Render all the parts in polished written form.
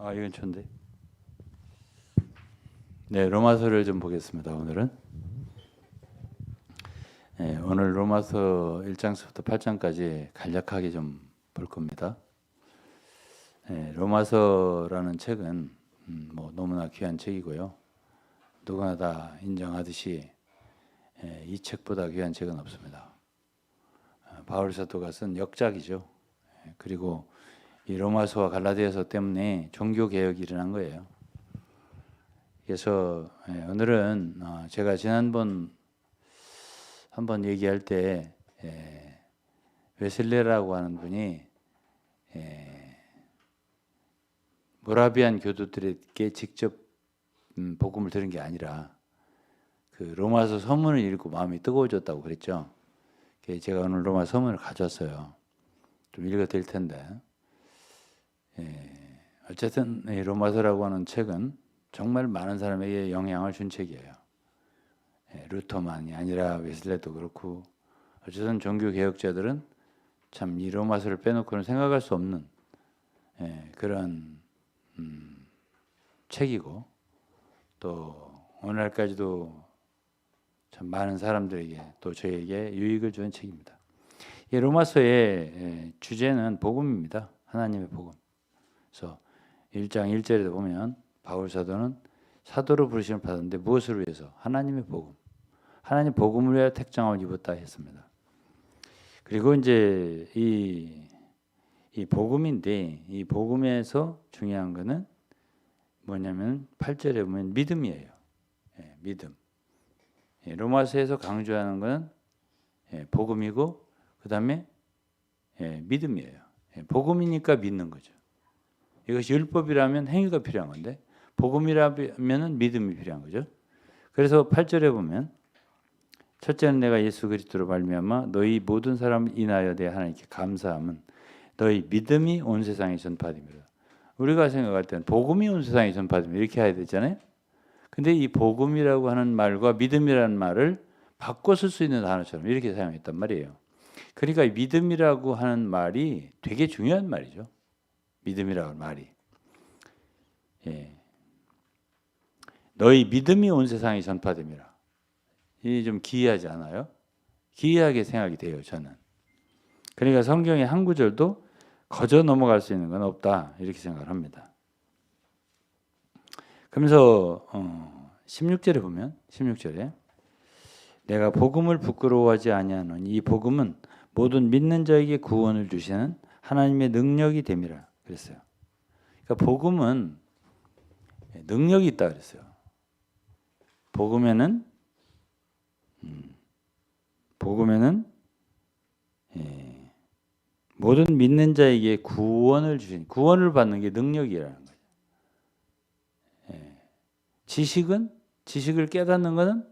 이건 좋은데. 네, 로마서를 좀 보겠습니다. 오늘은. 네, 오늘 로마서 1장부터 8장까지 간략하게 좀 볼 겁니다. 네, 로마서라는 책은 너무나 귀한 책이고요. 누구나 다 인정하듯이 이 책보다 귀한 책은 없습니다. 바울 사도가 쓴 역작이죠. 그리고 이 로마서와 갈라디아서 때문에 종교 개혁이 일어난 거예요. 그래서 오늘은 제가 지난번 한번 얘기할 때 웨슬레라고 하는 분이 모라비안 교도들에게 직접 복음을 들은 게 아니라 그 로마서 서문을 읽고 마음이 뜨거워졌다고 그랬죠. 제가 오늘 로마 서문을 가져왔어요. 좀 읽어 드릴 텐데. 어쨌든 이 로마서라고 하는 책은 정말 많은 사람에게 영향을 준 책이에요. 루터만이 아니라 웨슬레도 그렇고 어쨌든 종교 개혁자들은 참 이 로마서를 빼놓고는 생각할 수 없는 그런 책이고 또 오늘날까지도 참 많은 사람들에게 또 저에게 유익을 주는 책입니다. 이 로마서의 주제는 복음입니다. 하나님의 복음. 그래서 1장 1절에 보면 바울 사도는 사도로 부르심을 받았는데 무엇을 위해서? 하나님의 복음. 하나님 복음을 위하여 택정함을 입었다 했습니다. 그리고 이제 이 복음인데 이 복음에서 중요한 거는 뭐냐면 8절에 보면 믿음이에요. 믿음. 로마서에서 강조하는 것은 복음이고 그 다음에 믿음이에요. 복음이니까 믿는 거죠. 이것이 율법이라면 행위가 필요한 건데 복음이라면 믿음이 필요한 거죠. 그래서 8절에 보면 첫째는 내가 예수 그리스도로 말미암아 너희 모든 사람을 인하여 내 하나님께 감사함은 너희 믿음이 온 세상에 전파됨이라. 우리가 생각할 때는 복음이 온 세상에 전파됨 이렇게 해야 되잖아요. 근데 이 복음이라고 하는 말과 믿음이라는 말을 바꿔 쓸 수 있는 단어처럼 이렇게 사용했단 말이에요. 그러니까 믿음이라고 하는 말이 되게 중요한 말이죠. 믿음이라고 하는 말이. 너희 믿음이 온 세상에 전파됨이라. 이 좀 기이하지 않아요? 기이하게 생각이 돼요, 저는. 그러니까 성경의 한 구절도 거저 넘어갈 수 있는 건 없다 이렇게 생각을 합니다. 그러면서 16절에 보면 16절에 내가 복음을 부끄러워하지 아니하노니 이 복음은 모든 믿는 자에게 구원을 주시는 하나님의 능력이 됨이라 그랬어요. 그러니까 복음은 능력이 있다 그랬어요. 복음에는 모든 믿는 자에게 구원을 주신 구원을 받는 게 능력이라는 거예요. 지식을 깨닫는 것은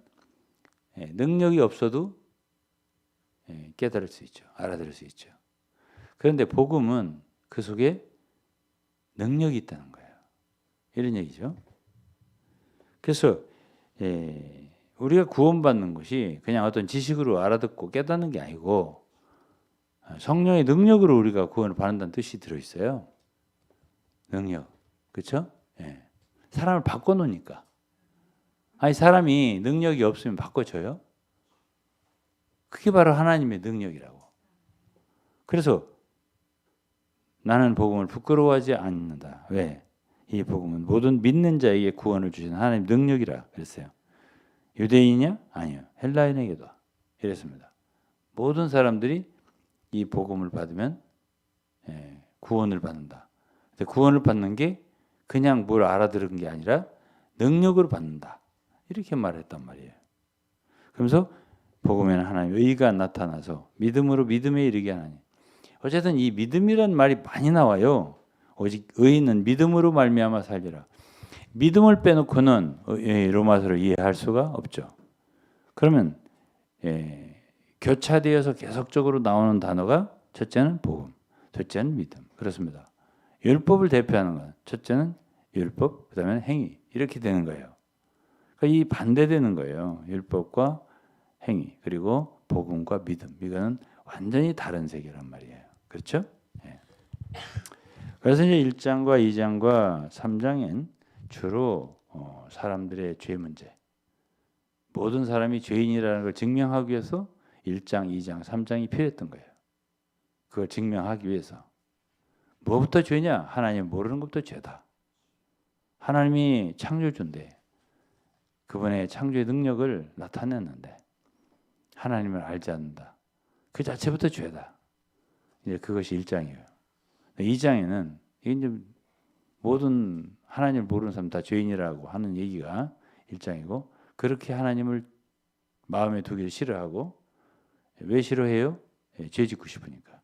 능력이 없어도 깨달을 수 있죠. 알아들을 수 있죠. 그런데 복음은 그 속에 능력이 있다는 거예요. 이런 얘기죠. 그래서 우리가 구원받는 것이 그냥 어떤 지식으로 알아듣고 깨닫는 게 아니고 성령의 능력으로 우리가 구원을 받는다는 뜻이 들어있어요. 능력. 그렇죠? 사람을 바꿔놓으니까. 아니 사람이 능력이 없으면 바꿔줘요? 그게 바로 하나님의 능력이라고. 그래서 나는 복음을 부끄러워하지 않는다. 왜? 이 복음은 모든 믿는 자에게 구원을 주시는 하나님의 능력이라 그랬어요. 유대인이냐? 아니요. 헬라인에게도 이랬습니다. 모든 사람들이 이 복음을 받으면 구원을 받는다. 구원을 받는 게 그냥 뭘 알아들은 게 아니라 능력으로 받는다. 이렇게 말했단 말이에요. 그러면서 복음에는 하나님의 의가 나타나서 믿음으로 믿음에 이르게 하나니. 어쨌든 이 믿음이란 말이 많이 나와요. 오직 의인은 믿음으로 말미암아 살리라. 믿음을 빼놓고는 로마서를 이해할 수가 없죠. 그러면 교차되어서 계속적으로 나오는 단어가 첫째는 복음, 둘째는 믿음. 그렇습니다. 율법을 대표하는 것. 첫째는 율법, 그다음에 행위. 이렇게 되는 거예요. 그러니까 이 반대되는 거예요. 율법과 행위, 그리고 복음과 믿음. 이거는 완전히 다른 세계란 말이에요. 그렇죠? 그래서 이제 1장과 2장과 3장엔 주로 사람들의 죄 문제, 모든 사람이 죄인이라는 걸 증명하기 위해서 1장, 2장, 3장이 필요했던 거예요. 그걸 증명하기 위해서. 뭐부터 죄냐? 하나님 모르는 것부터 죄다. 하나님이 창조주인데 그분의 창조의 능력을 나타냈는데 하나님을 알지 않는다. 그 자체부터 죄다. 이제 그것이 1장이에요. 2장에는 이제 모든 하나님을 모르는 사람 다 죄인이라고 하는 얘기가 1장이고, 그렇게 하나님을 마음에 두기를 싫어하고, 왜 싫어해요? 죄 짓고 싶으니까.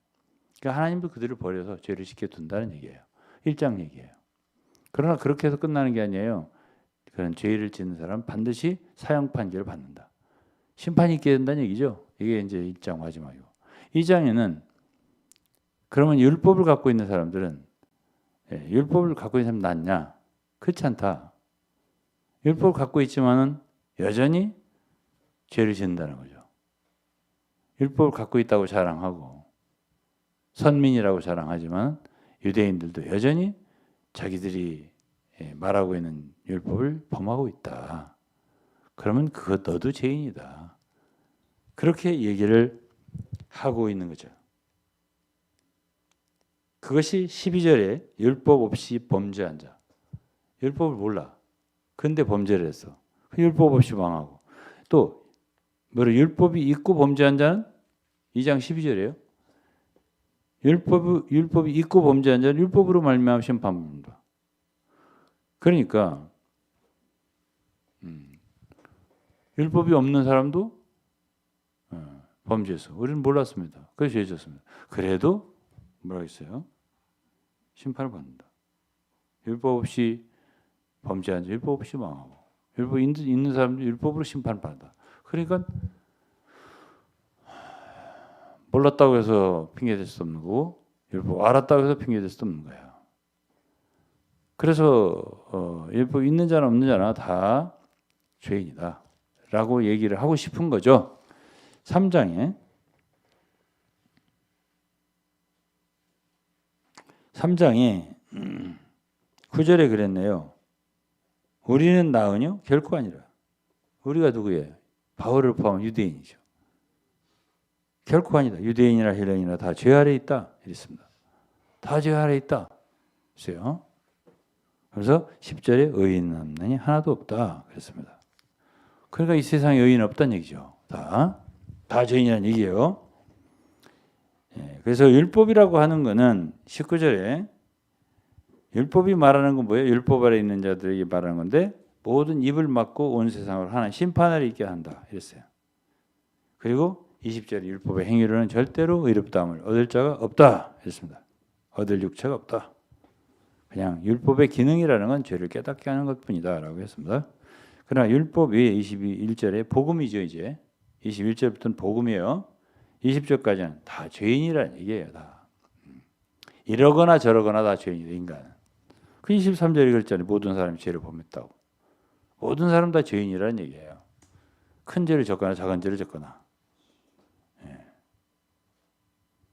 그러니까 하나님도 그들을 버려서 죄를 지켜둔다는 얘기예요. 1장 얘기예요. 그러나 그렇게 해서 끝나는 게 아니에요. 그런 죄를 짓는 사람은 반드시 사형 판결을 받는다. 심판이 있게 된다는 얘기죠. 이게 이제 1장 마지막이고. 2장에는 그러면 율법을 갖고 있는 사람들은, 율법을 갖고 있는 사람 낫냐? 그렇지 않다. 율법을 갖고 있지만은 여전히 죄를 짓는다는 거죠. 율법을 갖고 있다고 자랑하고 선민이라고 자랑하지만 유대인들도 여전히 자기들이 말하고 있는 율법을 범하고 있다. 그러면 그것 너도 죄인이다. 그렇게 얘기를 하고 있는 거죠. 그것이 12절에 율법 없이 범죄한 자. 율법을 몰라. 근데 범죄를 했어. 율법 없이 망하고. 또 율법이 있고 범죄한 자는 2장 12절이에요. 율법이 있고 범죄한 자는 율법으로 말미암아 심판받는다. 그러니까 율법이 없는 사람도 범죄했어. 우리는 몰랐습니다. 그래서 죄졌습니다. 그래도 뭐라고 했어요? 심판을 받는다. 율법 없이 범죄한 자, 율법 없이 망하고, 율법 있는 사람도 율법으로 심판을 받는다. 그러니까 몰랐다고 해서 핑계댈 수 없는 거고, 율법 알았다고 해서 핑계댈 수 없는 거예요. 그래서 율법 있는 자나 없는 자나 다 죄인이다 라고 얘기를 하고 싶은 거죠. 3장에 9절에 그랬네요. 우리는 나으뇨? 결코 아니라. 우리가 누구예요? 바울을 포함한 유대인이죠. 결코 아니다. 유대인이나 헬라인이나 다 죄 아래 있다. 이랬습니다. 다 죄 아래 있다. 그랬어요. 그래서 10절에 의인 없나니 하나도 없다. 그랬습니다. 그러니까 이 세상에 의인 없다는 얘기죠. 다 죄인이라는 얘기예요. 그래서 율법이라고 하는 것은 19절에 율법이 말하는 건 뭐예요? 율법 아래 있는 자들에게 말하는 건데 모든 입을 막고 온 세상을 하나님 심판을 있게 한다. 이랬어요. 그리고 20절에 율법의 행위로는 절대로 의롭다함을 얻을 자가 없다. 이랬습니다. 얻을 육체가 없다. 그냥 율법의 기능이라는 건 죄를 깨닫게 하는 것뿐이다 라고 했습니다. 그러나 율법 외에 21절에 복음이죠. 이제 21절부터는 복음이에요. 20절까지는 다 죄인이라는 얘기예요. 다. 이러거나 저러거나 다 죄인이다. 인간은. 그 23절에 그랬잖아요. 모든 사람이 죄를 범했다고. 모든 사람 다 죄인이라는 얘기예요. 큰 죄를 졌거나 작은 죄를 졌거나.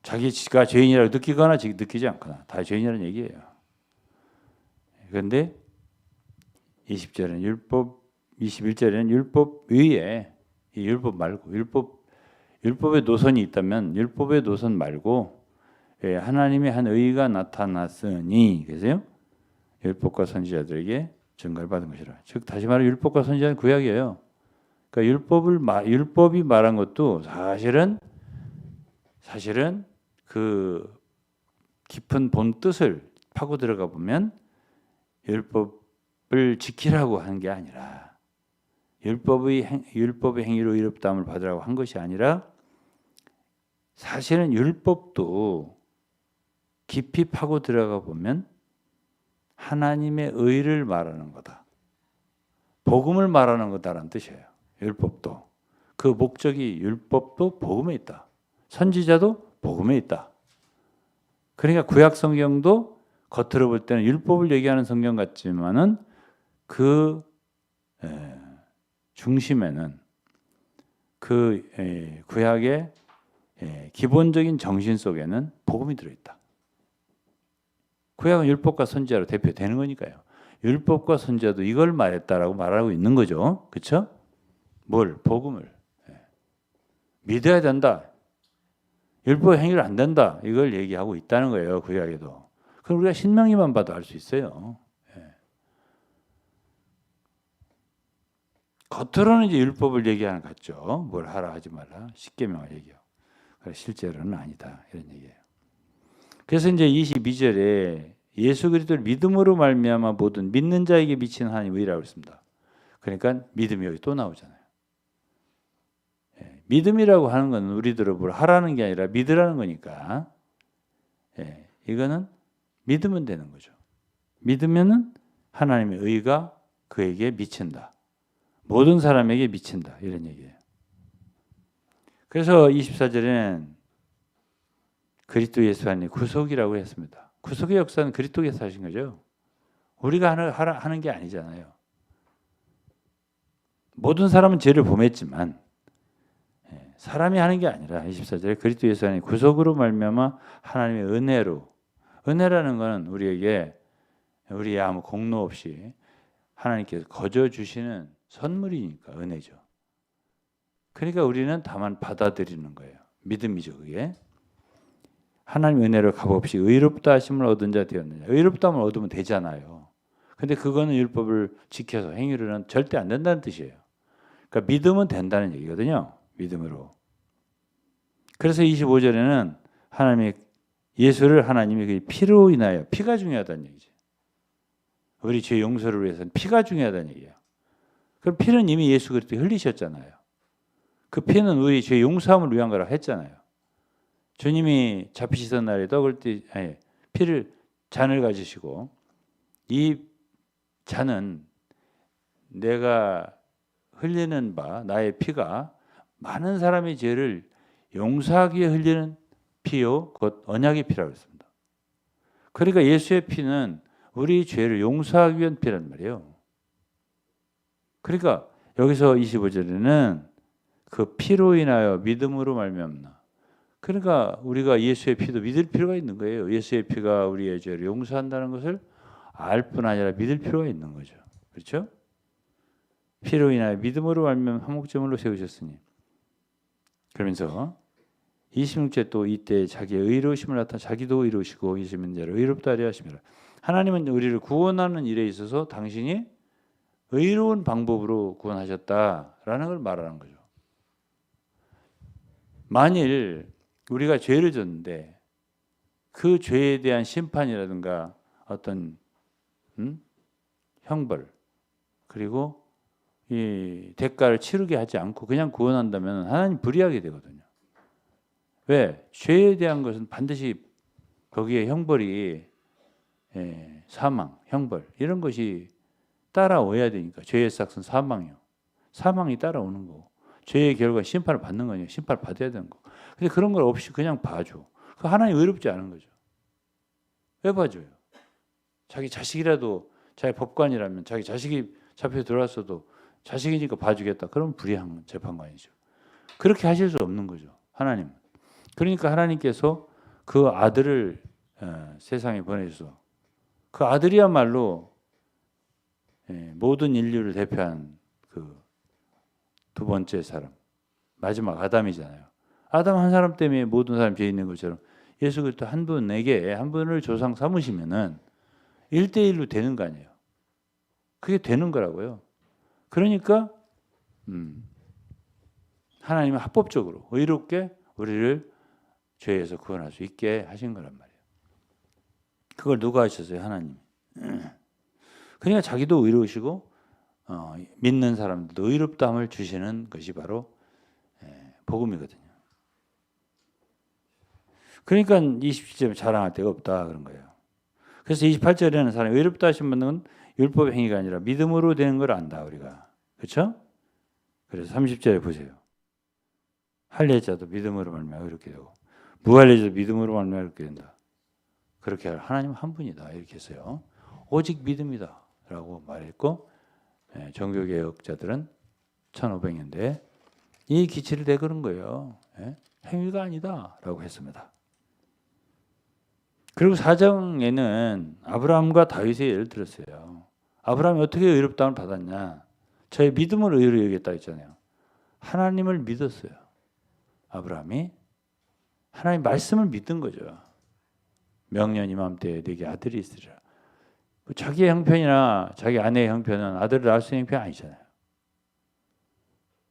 자기가 죄인이라고 느끼거나 느끼지 않거나 다 죄인이라는 얘기예요. 그런데 20절에는 율법, 21절에는 율법 위에 이 율법 말고 율법의 노선이 있다면 율법의 노선 말고 하나님의 한 의가 나타났으니 그래서요. 율법과 선지자들에게 증거를 받은 것이라. 즉 다시 말해 율법과 선지자는 구약이에요. 그러니까 율법이 말한 것도 사실은 그 깊은 본 뜻을 파고 들어가 보면 율법을 지키라고 하는 게 아니라 율법의 행위로 의롭다함을 받으라고 한 것이 아니라 사실은 율법도 깊이 파고 들어가 보면 하나님의 의를 말하는 거다. 복음을 말하는 거다라는 뜻이에요. 율법도. 그 목적이 율법도 복음에 있다. 선지자도 복음에 있다. 그러니까 구약 성경도 겉으로 볼 때는 율법을 얘기하는 성경 같지만은 그 중심에는 그 구약의 기본적인 정신 속에는 복음이 들어있다. 구약은 율법과 선지자로 대표되는 거니까요. 율법과 선지자도 이걸 말했다라고 말하고 있는 거죠. 그렇죠? 뭘? 복음을. 믿어야 된다. 율법 행위를 안 된다. 이걸 얘기하고 있다는 거예요. 구약에도. 그럼 우리가 신명기만 봐도 알 수 있어요. 겉으로는 이제 율법을 얘기하는 것 같죠. 뭘 하라 하지 말라. 십계명을 얘기하고. 실제로는 아니다. 이런 얘기예요. 그래서 이제 22절에 예수 그리스도를 믿음으로 말미암아 모든 믿는 자에게 미친 하나님 의라고 했습니다. 그러니까 믿음이 여기 또 나오잖아요. 믿음이라고 하는 건 우리들을 뭘 하라는 게 아니라 믿으라는 거니까 이거는 믿으면 되는 거죠. 믿으면은 하나님의 의가 그에게 미친다. 모든 사람에게 미친다. 이런 얘기예요. 그래서 24절에는 그리스도 예수 안에 구속이라고 했습니다. 구속의 역사는 그리스도께서 하신 거죠. 우리가 하는 게 아니잖아요. 모든 사람은 죄를 범했지만 사람이 하는 게 아니라 24절에 그리스도 예수 안에 구속으로 말미암아 하나님의 은혜로, 은혜라는 것은 우리에게 우리의 아무 공로 없이 하나님께서 거저 주시는 선물이니까 은혜죠. 그러니까 우리는 다만 받아들이는 거예요. 믿음이죠, 그게. 하나님 은혜로 값없이 의롭다 하심을 얻은 자 되었느냐. 의롭다함을 얻으면 되잖아요. 근데 그거는 율법을 지켜서 행위로는 절대 안 된다는 뜻이에요. 그러니까 믿으면 된다는 얘기거든요. 믿음으로. 그래서 25절에는 하나님의 예수를 하나님이 그 피로 인하여, 피가 중요하다는 얘기죠. 우리 죄 용서를 위해서는 피가 중요하다는 얘기예요. 그럼 피는 이미 예수 그리스도 흘리셨잖아요. 그 피는 우리 죄 용서함을 위한 거라 했잖아요. 주님이 잡히시던 날에 떡을 피를 잔을 가지시고 이 잔은 내가 흘리는 바 나의 피가 많은 사람의 죄를 용서하기 위해 흘리는 피요 곧 언약의 피라고 했습니다. 그러니까 예수의 피는 우리 죄를 용서하기 위한 피란 말이에요. 그러니까 여기서 25절에는 그 피로 인하여 믿음으로 말미암나. 그러니까 우리가 예수의 피도 믿을 필요가 있는 거예요. 예수의 피가 우리의 죄를 용서한다는 것을 알 뿐 아니라 믿을 필요가 있는 거죠. 그렇죠? 피로 인하여 믿음으로 말미암아 화목제물로 세우셨으니. 그러면서 26절 또 이때 자기의 의로우심을 나타나 자기도 의로우시고 계시는 자를 의롭다 하려 하심이라. 하나님은 우리를 구원하는 일에 있어서 당신이 의로운 방법으로 구원하셨다라는 걸 말하는 거죠. 만일 우리가 죄를 졌는데 그 죄에 대한 심판이라든가 어떤 형벌 그리고 이 대가를 치르게 하지 않고 그냥 구원한다면 하나님 불의하게 되거든요. 왜? 죄에 대한 것은 반드시 거기에 형벌이 사망, 형벌 이런 것이 따라오야 되니까 죄의 삭은 사망이요. 사망이 따라오는 거고 죄의 결과 심판을 받는 거냐. 심판을 받아야 되는 거. 근데 그런 걸 없이 그냥 봐줘. 그 하나님 의롭지 않은 거죠. 왜 봐줘요? 자기 자식이라도 자기 법관이라면 자기 자식이 잡혀 들어왔어도 자식이니까 봐주겠다. 그럼 불의한 재판관이죠. 그렇게 하실 수 없는 거죠. 하나님은. 그러니까 하나님께서 그 아들을 세상에 보내셔서 그 아들이야말로 모든 인류를 대표한 그 두 번째 사람, 마지막 아담이잖아요. 아담 한 사람 때문에 모든 사람 죄 있는 것처럼 예수 그리스도 한 분에게 한 분을 조상 삼으시면은 1대1로 되는 거 아니에요. 그게 되는 거라고요. 그러니까 하나님은 합법적으로 의롭게 우리를 죄에서 구원할 수 있게 하신 거란 말이에요. 그걸 누가 하셨어요? 하나님. 그러니까 자기도 의로우시고 믿는 사람들도 의롭다함을 주시는 것이 바로 복음이거든요. 그러니까 27절 자랑할 데가 없다 그런 거예요. 그래서 28절에는 사람이 의롭다 하신 분은 율법 행위가 아니라 믿음으로 되는 걸 안다 우리가. 그렇죠? 그래서 30절에 보세요. 할례자도 믿음으로 말미암아 이렇게 되고 무할례자도 믿음으로 말미암아 이렇게 된다. 그렇게 할 하나님 한 분이다 이렇게 했어요. 오직 믿음이다라고 말했고 종교개혁자들은 1500년대에 이 기치를 대그는 거예요. 행위가 아니다라고 했습니다. 그리고 4장에는 아브라함과 다윗의 예를 들었어요. 아브라함이 어떻게 의롭다움을 받았냐? 저의 믿음을 의로 여겼다 했잖아요. 하나님을 믿었어요. 아브라함이 하나님 말씀을 믿은 거죠. 명년 이맘때 네게 아들이 있으리라. 자기의 형편이나 자기 아내의 형편은 아들을 낳을 수 있는 형편이 아니잖아요.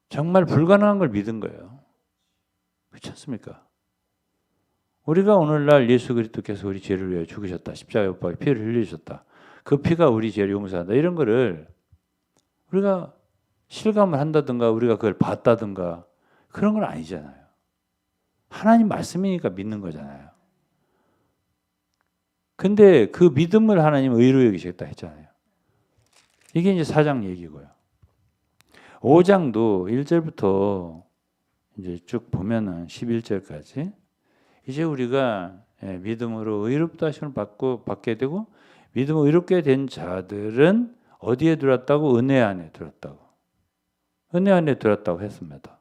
정말 불가능한 걸 믿은 거예요. 그렇지 않습니까? 우리가 오늘날 예수 그리스도께서 우리 죄를 위해 죽으셨다. 십자가에 못 박혀 피를 흘리셨다. 그 피가 우리 죄를 용서한다. 이런 거를 우리가 실감을 한다든가 우리가 그걸 봤다든가 그런 건 아니잖아요. 하나님 말씀이니까 믿는 거잖아요. 근데 그 믿음을 하나님 의로 여기시겠다 했잖아요. 이게 이제 4장 얘기고요. 5장도 1절부터 이제 쭉 보면은 11절까지 이제 우리가 믿음으로 의롭다 하심을 받게 되고 믿음으로 의롭게 된 자들은 어디에 들었다고? 은혜 안에 들었다고. 은혜 안에 들었다고 했습니다.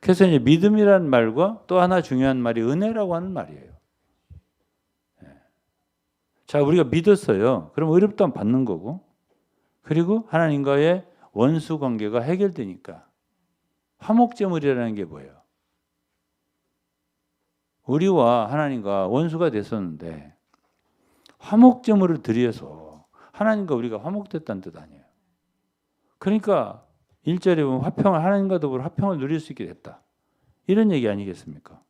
그래서 이제 믿음이라는 말과 또 하나 중요한 말이 은혜라고 하는 말이에요. 자, 우리가 믿었어요. 그럼 의롭다면 받는 거고, 그리고 하나님과의 원수 관계가 해결되니까 화목제물이라는 게 뭐예요? 우리와 하나님과 원수가 됐었는데 화목제물을 드려서 하나님과 우리가 화목됐다는 뜻 아니에요. 그러니까 1절에 보면 화평을 하나님과 더불어 화평을 누릴 수 있게 됐다. 이런 얘기 아니겠습니까?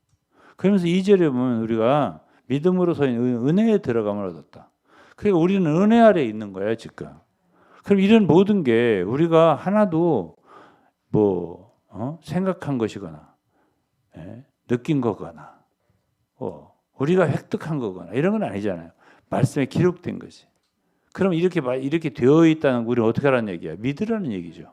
그러면서 2절에 보면 우리가 믿음으로서 은혜에 들어감을 얻었다. 그러니까 우리는 은혜 아래에 있는 거예요, 지금. 그럼 이런 모든 게 우리가 하나도 생각한 것이거나 느낀 거거나 우리가 획득한 거거나 이런 건 아니잖아요. 말씀에 기록된 것이. 그럼 이렇게 되어 있다는 우리는 어떻게 하라는 얘기야? 믿으라는 얘기죠.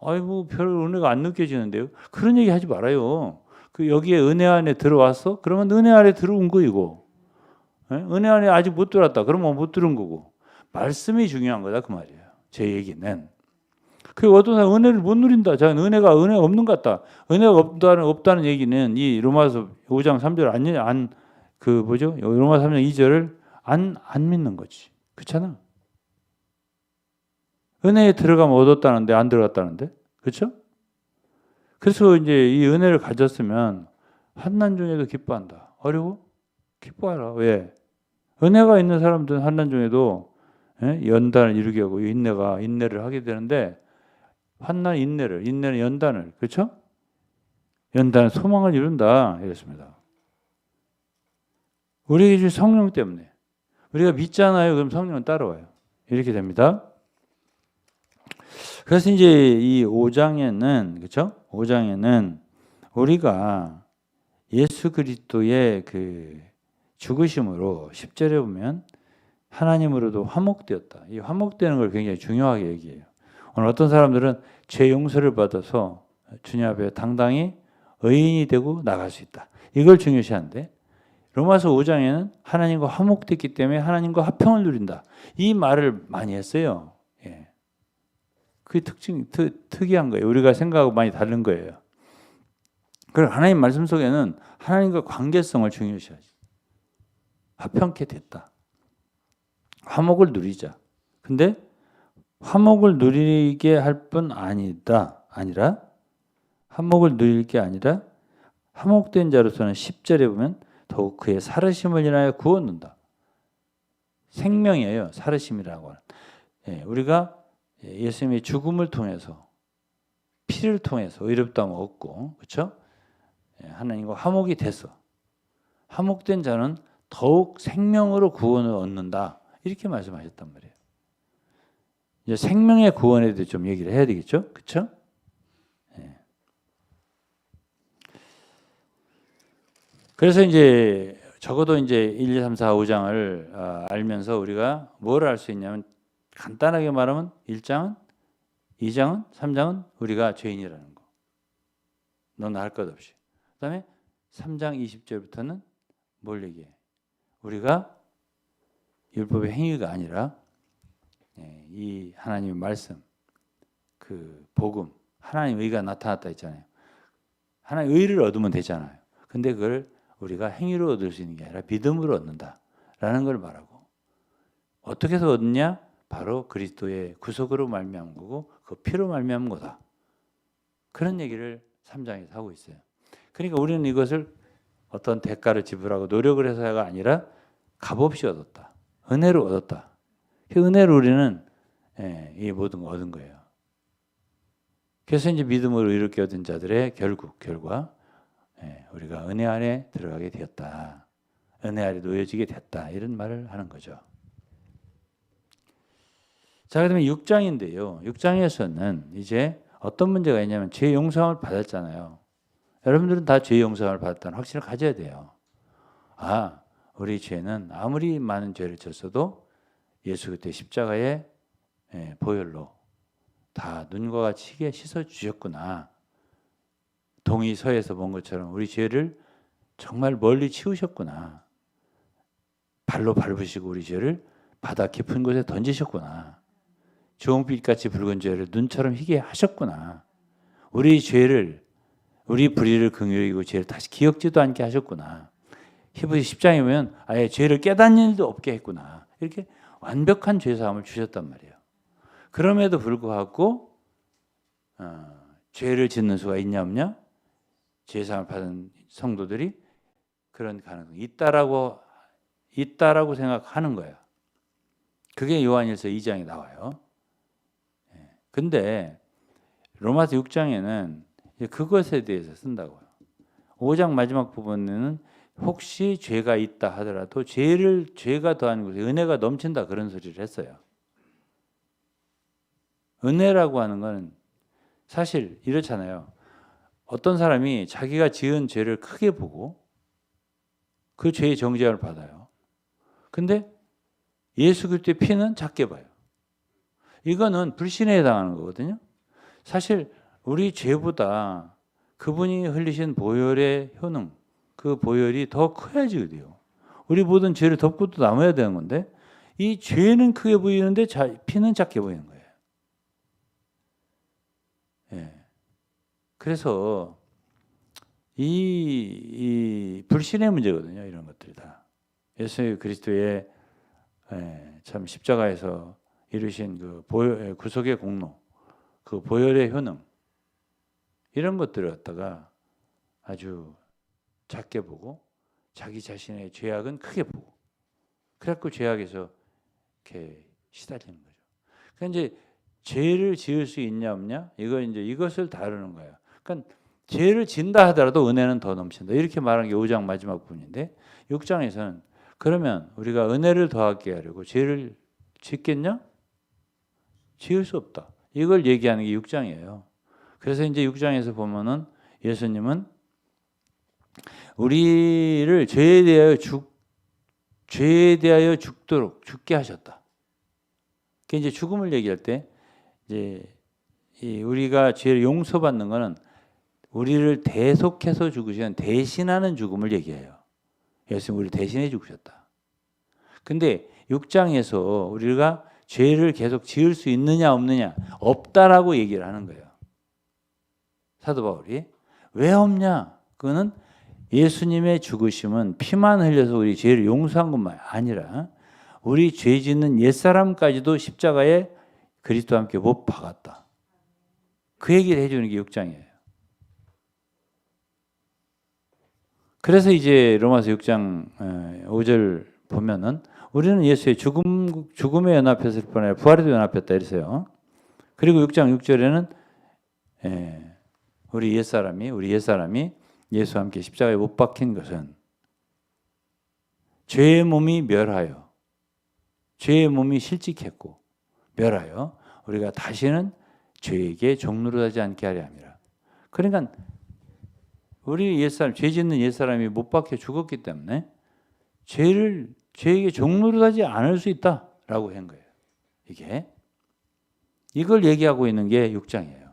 아이고 별 은혜가 안 느껴지는데요. 그런 얘기 하지 말아요. 그 여기에 은혜 안에 들어왔어? 그러면 은혜 안에 들어온 거이고, 은혜 안에 아직 못 들어왔다. 그러면 못 들은 거고. 말씀이 중요한 거다 그 말이에요. 제 얘기는. 그 어떤 사람 은혜를 못 누린다. 자, 은혜가 없는 것 같다. 은혜가 없다는 얘기는 이 로마서 5장 3절 로마서 3장 2절을 안 믿는 거지. 그렇잖아. 은혜에 들어가면 얻었다는데 안 들어갔다는데. 그렇죠? 그래서 이제 이 은혜를 가졌으면 환난 중에도 기뻐한다. 어려워? 기뻐하라. 왜? 은혜가 있는 사람들은 환난 중에도 연단을 이루게 하고 인내를 하게 되는데 환난 인내는 연단을, 그렇죠? 연단은 소망을 이룬다 이랬습니다. 우리에게 주신 성령 때문에 우리가 믿잖아요. 그럼 성령은 따라와요. 이렇게 됩니다. 그래서 이제 이 5장에는 그렇죠? 5장에는 우리가 예수 그리스도의 그 죽으심으로 10절에 보면 하나님으로도 화목되었다. 이 화목되는 걸 굉장히 중요하게 얘기해요. 오늘 어떤 사람들은 죄 용서를 받아서 주님 앞에 당당히 의인이 되고 나갈 수 있다. 이걸 중요시하는데 로마서 5장에는 하나님과 화목됐기 때문에 하나님과 화평을 누린다. 이 말을 많이 했어요. 예. 그게 특이한 거예요. 우리가 생각하고 많이 다른 거예요. 그리고 하나님 말씀 속에는 하나님과 관계성을 중요시하지. 화평케 됐다. 화목을 누리자. 근데 화목을 누리게 할 뿐 아니라 화목을 누릴 게 아니라 화목된 자로서는 10절에 보면 더욱 그의 살으심을 인하여 구원한다. 생명이에요. 살으심이라고 하는. 예, 우리가 예수님의 죽음을 통해서 피를 통해서 의롭다함을 얻고 그렇죠? 예, 하나님과 화목이 돼서 화목된 자는 더욱 생명으로 구원을 얻는다. 이렇게 말씀하셨단 말이에요. 이제 생명의 구원에 대해 좀 얘기를 해야 되겠죠? 그렇죠? 예. 그래서 이제 적어도 이제 1, 2, 3, 4, 5장을 알면서 우리가 뭘 알 수 있냐면 간단하게 말하면 1장은 2장은 3장은 우리가 죄인이라는 거. 너나 할 것 없이. 그다음에 3장 20절부터는 뭘 얘기해? 우리가 율법의 행위가 아니라 이 하나님의 말씀, 그 복음, 하나님의 의가 나타났다 했잖아요. 하나님의 의를 얻으면 되잖아요. 근데 그걸 우리가 행위로 얻을 수 있는 게 아니라 믿음으로 얻는다라는 걸 말하고, 어떻게 해서 얻느냐? 바로 그리스도의 구속으로 말미암은 거고 그 피로 말미암은 거다. 그런 얘기를 3장에서 하고 있어요. 그러니까 우리는 이것을 어떤 대가를 지불하고 노력을 해서가 아니라 값없이 얻었다. 은혜로 얻었다. 그 은혜로 우리는 이 모든 걸 얻은 거예요. 그래서 이제 믿음으로 이렇게 얻은 자들의 결과 우리가 은혜 안에 들어가게 되었다. 은혜 아래 놓여지게 됐다. 이런 말을 하는 거죠. 자, 그러면 6장인데요. 6장에서는 이제 어떤 문제가 있냐면 죄 용서함을 받았잖아요. 여러분들은 다 죄 용서함을 받았다는 확신을 가져야 돼요. 아, 우리 죄는 아무리 많은 죄를 졌어도 예수 그때 십자가의 보혈로 다 눈과 같이 희게 씻어 주셨구나. 동이 서에서 본 것처럼 우리 죄를 정말 멀리 치우셨구나. 발로 밟으시고 우리 죄를 바다 깊은 곳에 던지셨구나. 주홍빛같이 붉은 죄를 눈처럼 희게 하셨구나. 우리 죄를, 우리 불의를 긍휼히 여기고 죄를 다시 기억지도 않게 하셨구나. 히브리서 10장에 보면 아예 죄를 깨닫는 일도 없게 했구나. 이렇게 완벽한 죄사함을 주셨단 말이에요. 그럼에도 불구하고 죄를 짓는 수가 있냐 없냐? 죄사함을 받은 성도들이 그런 가능성이 있다라고 생각하는 거예요. 그게 요한일서 2장에 나와요. 근데 로마서 6장에는 그것에 대해서 쓴다고요. 5장 마지막 부분에는 혹시 죄가 있다 하더라도 죄가 더한 곳에 은혜가 넘친다 그런 소리를 했어요. 은혜라고 하는 건 사실 이렇잖아요. 어떤 사람이 자기가 지은 죄를 크게 보고 그 죄의 정죄를 받아요. 근데 예수 그리스도의 피는 작게 봐요. 이거는 불신에 해당하는 거거든요. 사실 우리 죄보다 그분이 흘리신 보혈의 효능, 그 보혈이 더 커야지 돼요. 우리 모든 죄를 덮고 또 남아야 되는 건데 이 죄는 크게 보이는데 피는 작게 보이는 거예요. 그래서 이 불신의 문제거든요. 이런 것들이 다. 예수 그리스도의 참 십자가에서 이루신 그 구속의 공로, 그 보혈의 효능, 이런 것들을 갖다가 아주 작게 보고 자기 자신의 죄악은 크게 보고 그래갖고 죄악에서 이렇게 시달리는 거죠. 그러니까 이제 죄를 지을 수 있냐 없냐? 이것을 다루는 거예요. 그러니까 죄를 진다 하더라도 은혜는 더 넘친다. 이렇게 말하는 게 5장 마지막 부분인데 6장에서는 그러면 우리가 은혜를 더하게 하려고 죄를 짓겠냐? 지을 수 없다. 이걸 얘기하는 게 6장이에요. 그래서 이제 6장에서 보면은 예수님은 우리를 죄에 대하여 죽도록 죽게 하셨다. 그 이제 죽음을 얘기할 때 이제 우리가 죄를 용서받는 것은 우리를 대속해서 죽으시는 대신하는 죽음을 얘기해요. 예수님 우리 대신해 죽으셨다. 근데 6장에서 우리가 죄를 계속 지을 수 있느냐 없느냐 없다라고 얘기를 하는 거예요. 사도 바울이 왜 없냐? 그거는 예수님의 죽으심은 피만 흘려서 우리 죄를 용서한 것만 아니라 우리 죄 짓는 옛사람까지도 십자가에 그리스도와 함께 못 박았다. 그 얘기를 해주는 게 6장이에요. 그래서 이제 로마서 6장 5절 보면은 우리는 예수의 죽음에 연합했을 뿐 아니라 부활에도 연합했다 이랬어요. 그리고 6장 6절에는 우리 옛사람이 예수와 함께 십자가에 못 박힌 것은 죄의 몸이 멸하여 죄의 몸이 실직했고 멸하여 우리가 다시는 죄에게 종노릇하지 않게 하려 함이라. 그러니까 우리 옛사람, 죄 짓는 옛사람이 못 박혀 죽었기 때문에 죄에게 종노릇하지 않을 수 있다라고 한 거예요. 이걸 얘기하고 있는 게 6장이에요.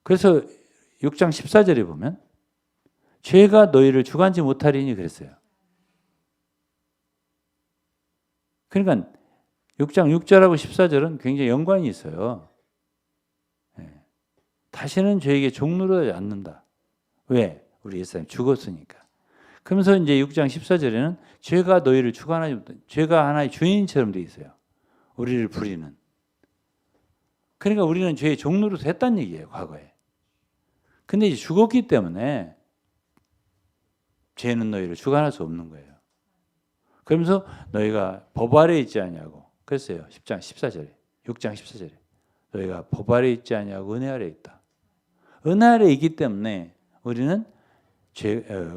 그래서 6장 14절에 보면 죄가 너희를 주관지 못하리니 그랬어요. 그러니까 6장 6절하고 14절은 굉장히 연관이 있어요. 다시는 죄에게 종노릇하지 않는다. 왜? 우리 옛사람이 죽었으니까. 그러면서 이제 6장 14절에는 죄가 너희를 주관하지 못한, 죄가 하나의 주인처럼 돼 있어요. 우리를 부리는. 그러니까 우리는 죄의 종로로 됐다는 얘기예요, 과거에. 근데 이제 죽었기 때문에 죄는 너희를 주관할 수 없는 거예요. 그러면서 너희가 법 아래 있지 않냐고 그랬어요. 10장 14절에. 6장 14절에. 너희가 법 아래 있지 않냐고 은혜 아래 있다. 은혜 아래 있기 때문에 우리는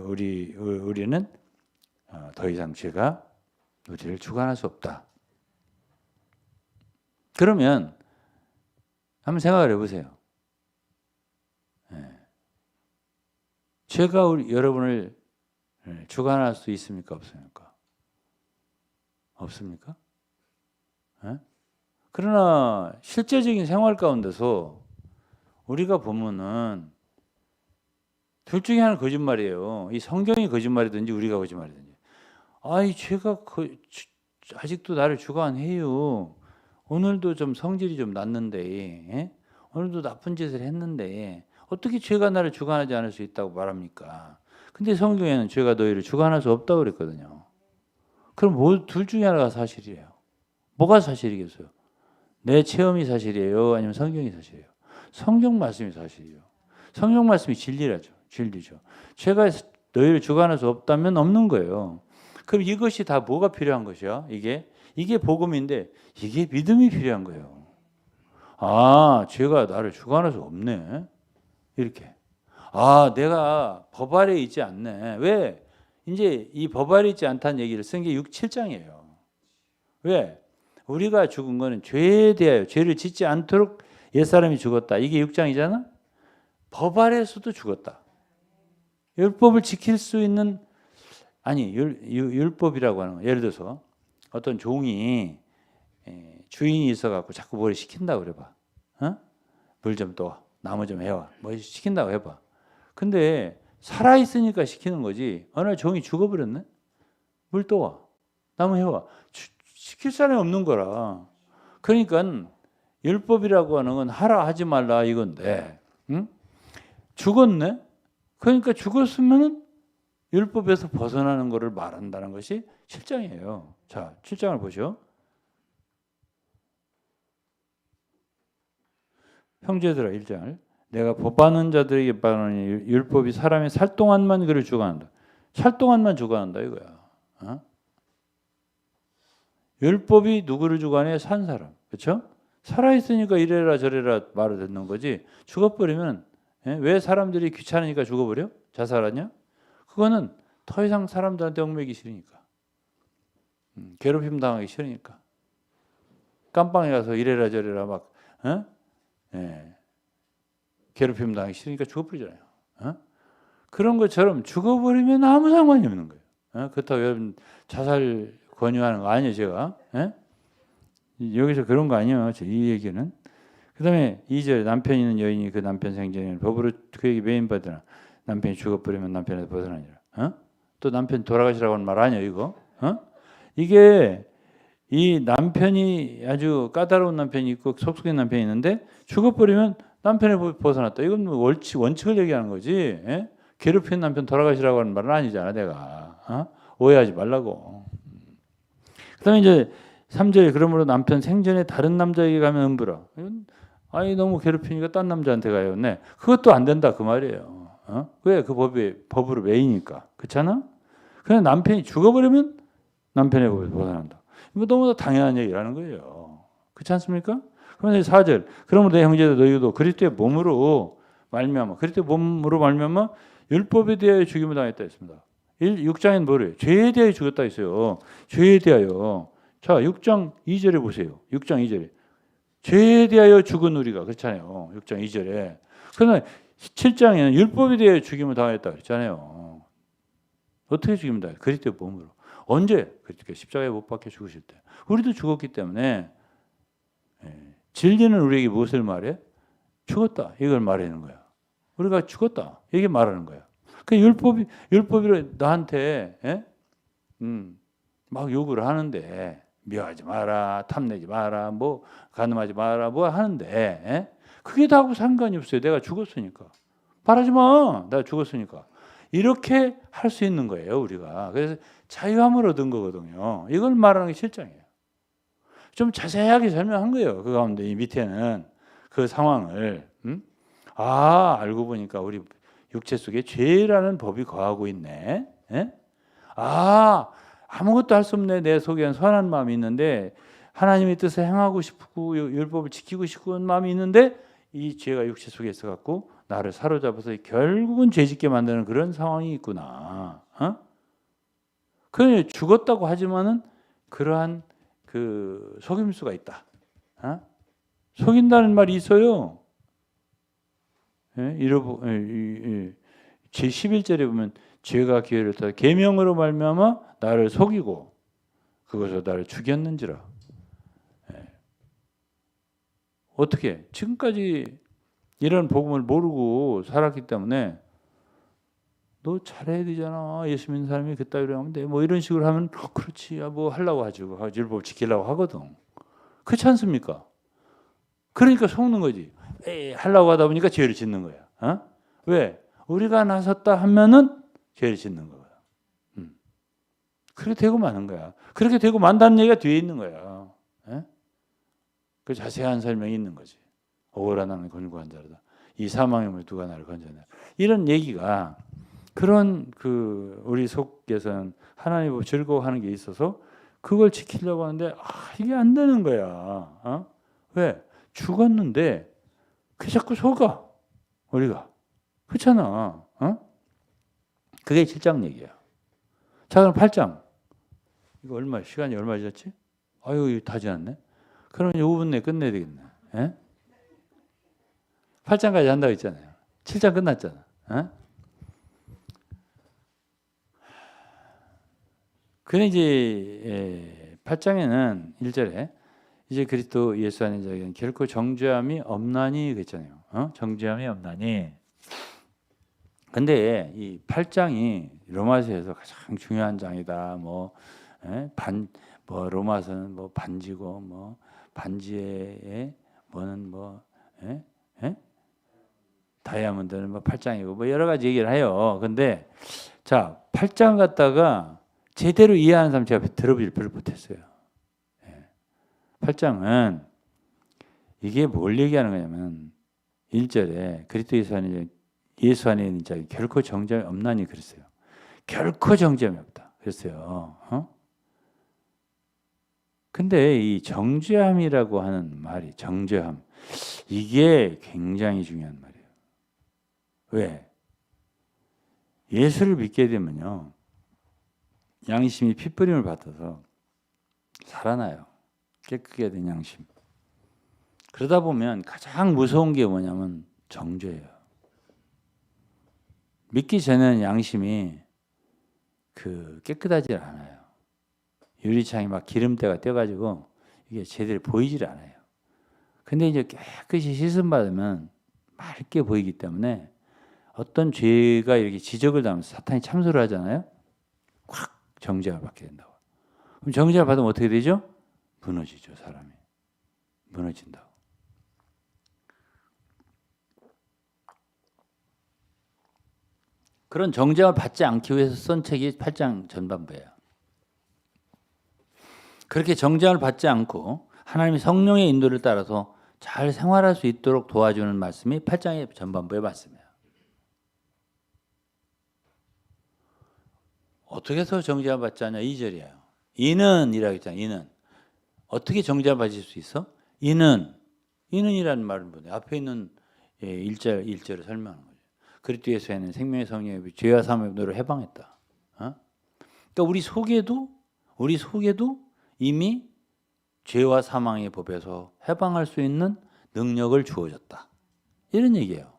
우리는 더 이상 죄가 우리를 주관할 수 없다. 그러면 한번 생각을 해보세요. 죄가 여러분을 주관할 수 있습니까? 없습니까? 없습니까? 그러나 실제적인 생활 가운데서 우리가 보면은 둘 중에 하나는 거짓말이에요. 이 성경이 거짓말이든지 우리가 거짓말이든지. 아이 죄가 아직도 나를 주관해요. 오늘도 좀 성질이 좀 났는데, 오늘도 나쁜 짓을 했는데 어떻게 죄가 나를 주관하지 않을 수 있다고 말합니까? 근데 성경에는 죄가 너희를 주관할 수 없다고 그랬거든요. 그럼 둘 중에 하나가 사실이에요. 뭐가 사실이겠어요? 내 체험이 사실이에요? 아니면 성경이 사실이에요? 성경 말씀이 사실이에요. 성경 말씀이 진리라죠. 진리죠. 죄가 너희를 주관할 수 없다면 없는 거예요. 그럼 이것이 다 뭐가 필요한 것이야? 이게 복음인데 이게 믿음이 필요한 거예요. 아, 죄가 나를 주관할 수 없네. 이렇게. 아, 내가 법 아래 있지 않네. 왜? 이제 이 법 아래 있지 않다는 얘기를 쓴 게 6, 7장이에요. 왜? 우리가 죽은 거는 죄에 대하여 죄를 짓지 않도록 옛사람이 죽었다. 이게 6장이잖아. 법 아래에서도 죽었다. 율법을 지킬 수 있는 율법이라고 하는 거. 예를 들어서 어떤 종이 주인이 있어갖고 자꾸 뭘 시킨다고 그래봐. 물 좀 떠와, 나무 좀 해와, 뭐 시킨다고 해봐. 근데 살아 있으니까 시키는 거지. 어느 날 종이 죽어버렸네. 물 떠와, 나무 해와. 시킬 사람이 없는 거라. 그러니까 율법이라고 하는 건 하라 하지 말라 이건데, 응? 죽었네. 그러니까 죽었으면은 율법에서 벗어나는 것을 말한다는 것이 7장이에요. 자, 7장을 보죠. 형제들아 1장을 내가 법하는 자들에게 말하노니 율법이 사람이 살 동안만 그를 주관한다. 살 동안만 주관한다 이거야. 율법이 누구를 주관해? 산 사람. 그렇죠? 살아있으니까 이래라 저래라 말을 듣는 거지. 죽어버리면 왜 사람들이 귀찮으니까 죽어버려? 자살하냐? 그거는 더 이상 사람들한테 얽매기 싫으니까. 괴롭힘 당하기 싫으니까. 깜빵에 가서 이래라 저래라 막 괴롭힘 당하기 싫으니까 죽어버리잖아요. 그런 것처럼 죽어버리면 아무 상관이 없는 거예요. 그렇다고 여러분 자살 권유하는 거 아니에요 제가. 여기서 그런 거 아니에요. 이 얘기는. 그 다음에 2절 남편 있는 여인이 그 남편 생전에는 법으로 그에게 매인받으나 남편이 죽어버리면 남편에서 벗어나니라. 또 남편 돌아가시라고 하는 말 아니에요 이거. 이게 이 남편이 아주 까다로운 남편이 있고 속속인 남편이 있는데 죽어버리면 남편에 벗어났다. 이건 뭐 원칙을 얘기하는 거지. 괴롭힌 남편 돌아가시라고 하는 말은 아니잖아 내가. 오해하지 말라고. 그 다음에 이제 3절에 그러므로 남편 생전에 다른 남자에게 가면 음부라. 아니 너무 괴롭히니까 딴 남자한테 가요. 네, 그것도 안 된다 그 말이에요. 왜? 그 법으로 매이니까. 그렇잖아? 그냥 남편이 죽어버리면 남편의 법에 벗어난다. 이거 너무나 당연한 얘기라는 거예요. 그렇지 않습니까? 그러면 4절 그러므로 내 형제들 너희도 그리스도의 몸으로 말미암아 율법에 대하여 죽임을 당했다 했습니다. 6장에는 뭐래요? 죄에 대하여 죽었다 했어요. 죄에 대하여. 자, 6장 2절에 보세요. 6장 2절에. 죄에 대하여 죽은 우리가. 그렇잖아요. 6장 2절에. 그러나 7장에는 율법에 대하여 죽임을 당했다 그랬잖아요. 어떻게 죽임을 당해요? 그리스도의 몸으로. 언제? 그리스도께 십자가에 못 박혀 죽으실 때. 우리도 죽었기 때문에 진리는 우리에게 무엇을 말해? 죽었다. 이걸 말하는 거야. 우리가 죽었다. 이게 말하는 거야. 그 율법이 나한테 막 요구를 하는데 미워하지 마라, 탐내지 마라, 뭐 간음하지 마라, 뭐 하는데 그게 다하고 상관이 없어요. 내가 죽었으니까. 바라지 마. 내가 죽었으니까. 이렇게 할 수 있는 거예요, 우리가. 그래서 자유함을 얻은 거거든요. 이걸 말하는 게 실정이에요. 좀 자세하게 설명한 거예요. 그 가운데 이 밑에는 그 상황을. 알고 보니까 우리 육체 속에 죄라는 법이 거하고 있네. 예? 아무것도 할 수 없네. 내 속에는 선한 마음이 있는데 하나님의 뜻을 행하고 싶고 율법을 지키고 싶은 마음이 있는데 이 죄가 육체 속에 있어 갖고 나를 사로잡아서 결국은 죄짓게 만드는 그런 상황이 있구나. 그래 죽었다고 하지만은 그러한 그 속임수가 있다. 속인다는 말이 있어요. 제 11절에 보면 죄가 기회를 타서 계명으로 말미암아 나를 속이고 그것으로 나를 죽였는지라. 어떻게 지금까지 이런 복음을 모르고 살았기 때문에 너 잘해야 되잖아. 예수 믿는 사람이 그따위로 하면 돼. 뭐 이런 식으로 하면 그렇지. 뭐 하려고 하죠. 율법 지키려고 하거든. 그렇지 않습니까? 그러니까 속는 거지. 하려고 하다 보니까 죄를 짓는 거야. 왜? 우리가 나섰다 하면은 죄를 짓는 거야. 그렇게 되고 마는 거야. 그렇게 되고 만다는 얘기가 뒤에 있는 거야. 그 자세한 설명이 있는 거지. 억울한 나는 권고한 자로다. 이 사망의 물 누가 나를 건져내. 이런 얘기가 그런 그 우리 속에서는 하나님을 즐거워하는 게 있어서 그걸 지키려고 하는데 이게 안 되는 거야. 왜? 죽었는데 그 자꾸 속아 우리가. 그렇잖아. 그게 7장 얘기야. 자 그럼 8장. 이거 시간이 얼마 지났지? 이거 다 지났네. 그럼 5분 내에 끝내야 되겠네. 8장까지 한다고 했잖아요. 7장 끝났잖아. 그래 이제 8장에는 1절에 이제 그리스도 예수 안에 자기는 결코 정죄함이 없나니 그랬잖아요. 정죄함이 없나니. 근데 이 8장이 로마서에서 가장 중요한 장이다. 로마서는 뭐 반지고 뭐 반지에 뭐는 다이아몬드는 뭐 8장이고 뭐 여러 가지 얘기를 해요. 근데 자 8장 갖다가 제대로 이해하는 사람 제가 들어보질 별로 못했어요. 8장은 이게 뭘 얘기하는 거냐면 1절에 그리스도 예수 안에 있는 자 결코 정죄함이 없나니 그랬어요. 결코 정죄함이 없다 그랬어요. 근데 이 정죄함이라고 하는 말이 정죄함 이게 굉장히 중요한 말이에요. 왜? 예수를 믿게 되면요. 양심이 핏부림을 받아서 살아나요. 깨끗게 된 양심. 그러다 보면 가장 무서운 게 뭐냐면 정죄예요. 믿기 전에는 양심이 깨끗하지 않아요. 유리창이 막 기름때가 떼가지고 이게 제대로 보이질 않아요. 근데 이제 깨끗이 씻음 받으면 맑게 보이기 때문에 어떤 죄가 이렇게 지적을 당하면서 사탄이 참소를 하잖아요. 확 정죄를 받게 된다고. 그럼 정죄를 받으면 어떻게 되죠? 무너지죠, 사람이. 무너진다고. 그런 정죄를 받지 않기 위해서 쓴 책이 8장 전반부예요. 그렇게 정죄를 받지 않고 하나님의 성령의 인도를 따라서 잘 생활할 수 있도록 도와주는 말씀이 8장의 전반부의 말씀이에요. 어떻게 해서 정죄를 받지 않냐? 2절이에요. 이는이라고 했잖아요. 이는. 어떻게 정죄를 받을 수 있어? 이는이라는 말은 뭐냐? 앞에 있는 1절을 설명하는 거죠. 그리스도 예수에는 생명의 성령의 죄와 사함의 너를 해방했다. 그러니까 우리 속에도 이미 죄와 사망의 법에서 해방할 수 있는 능력을 주어졌다. 이런 얘기예요.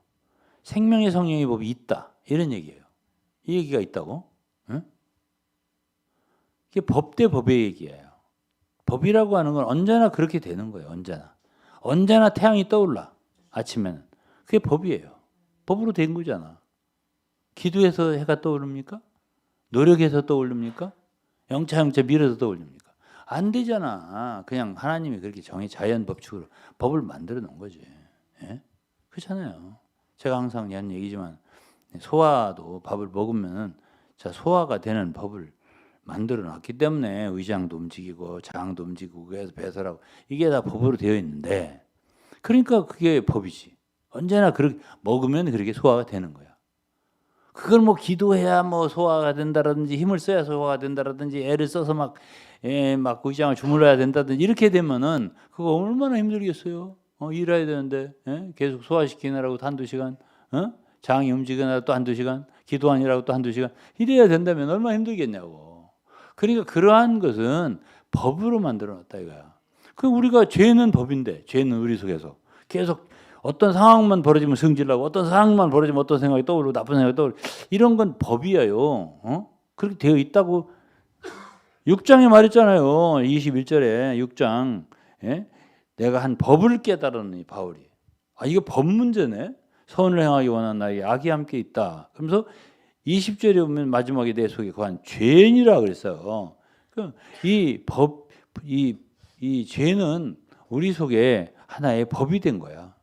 생명의 성령의 법이 있다. 이런 얘기예요. 이 얘기가 있다고? 이게 법 대 법의 얘기예요. 법이라고 하는 건 언제나 그렇게 되는 거예요. 언제나 태양이 떠올라. 아침에는. 그게 법이에요. 법으로 된 거잖아. 기도해서 해가 떠오릅니까? 노력해서 떠오릅니까? 영차 밀어서 떠오릅니까? 안 되잖아. 그냥 하나님이 그렇게 자연 법칙으로 법을 만들어 놓은 거지. 그렇잖아요. 제가 항상 한 얘기지만 소화도 밥을 먹으면 자 소화가 되는 법을 만들어 놨기 때문에 의장도 움직이고 장도 움직이고 그래서 배설하고 이게 다 법으로 되어 있는데 그러니까 그게 법이지. 언제나 그렇게 먹으면 그렇게 소화가 되는 거야. 그걸 뭐 기도해야 뭐 소화가 된다라든지 힘을 써야 소화가 된다라든지 애를 써서 막 의장을 주물러야 된다든지 이렇게 되면은 그거 얼마나 힘들겠어요. 일해야 되는데 계속 소화시키느라고 한두 시간, 장이 움직이느라고 또 한두 시간, 기도하느라고 또 한두 시간 이래야 된다면 얼마나 힘들겠냐고. 그러니까 그러한 것은 법으로 만들어 놨다 이거야. 그 우리가 죄는 법인데 죄는 우리 속에서 계속 어떤 상황만 벌어지면 승질나고 어떤 상황만 벌어지면 어떤 생각이 떠오르고 나쁜 생각이 떠오르고 이런 건 법이에요. 그렇게 되어 있다고 6장에 말했잖아요. 21절에 6장 내가 한 법을 깨달았느니 바울이 이거 법 문제네. 선을 행하기 원하는 나에게 악이 함께 있다. 그러면서 20절에 보면 마지막에 내 속에 거한 죄인이라 그랬어요. 이 법, 이 죄는 우리 속에 하나의 법이 된 거야.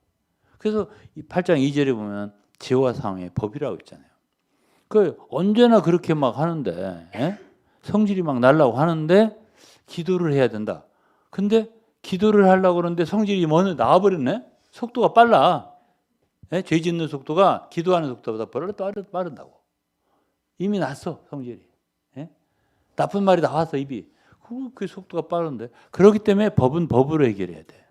그래서 8장 2절에 보면 죄와 사망의 법이라고 있잖아요. 언제나 그렇게 막 하는데, 성질이 막 날라고 하는데, 기도를 해야 된다. 근데 기도를 하려고 그러는데 성질이 먼저 나와버렸네? 속도가 빨라. 죄 짓는 속도가 기도하는 속도보다 빠른다고. 이미 났어, 성질이. 나쁜 말이 나왔어, 입이. 그 속도가 빠른데. 그렇기 때문에 법은 법으로 해결해야 돼.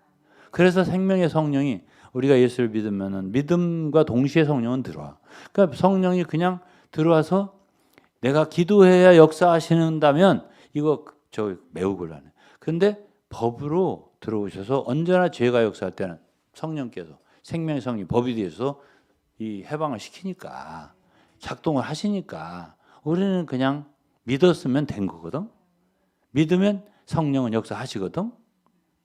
그래서 생명의 성령이 우리가 예수를 믿으면은 믿음과 동시에 성령은 들어와. 그러니까 성령이 그냥 들어와서 내가 기도해야 역사하시는다면 이거 매우 곤란해. 근데 법으로 들어오셔서 언제나 죄가 역사할 때는 성령께서 생명의 성령이 법이 되어서 이 해방을 시키니까 작동을 하시니까 우리는 그냥 믿었으면 된 거거든. 믿으면 성령은 역사하시거든.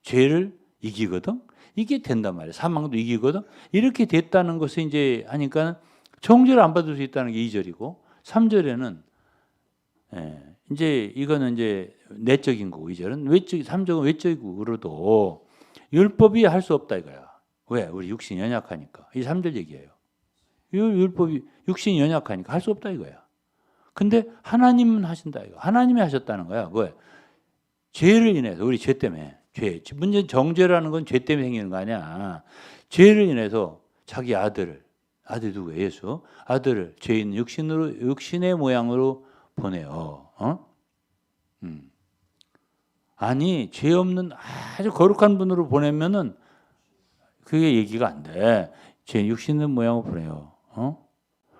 죄를 이기거든. 이게 된단 말이에요. 사망도 이기거든. 이렇게 됐다는 것을 이제 하니까 정죄를 안 받을 수 있다는 게 2절이고 3절에는 이제 이거는 이제 내적인 거고 2절은 외적, 3절은 외적으로도 율법이 할 수 없다 이거야. 왜? 우리 육신이 연약하니까. 이 3절 얘기예요. 율법이 육신이 연약하니까 할 수 없다 이거야. 근데 하나님은 하신다 이거. 하나님이 하셨다는 거야. 왜? 죄를 인해서 우리 죄 때문에 문제는 정죄라는 건 죄 때문에 생기는 거 아니야. 죄를 인해서 자기 아들 누구예요? 예수 아들을 죄 있는 육신의 모양으로 보내요. 아니 죄 없는 아주 거룩한 분으로 보내면은 그게 얘기가 안 돼. 죄 육신의 모양으로 보내요.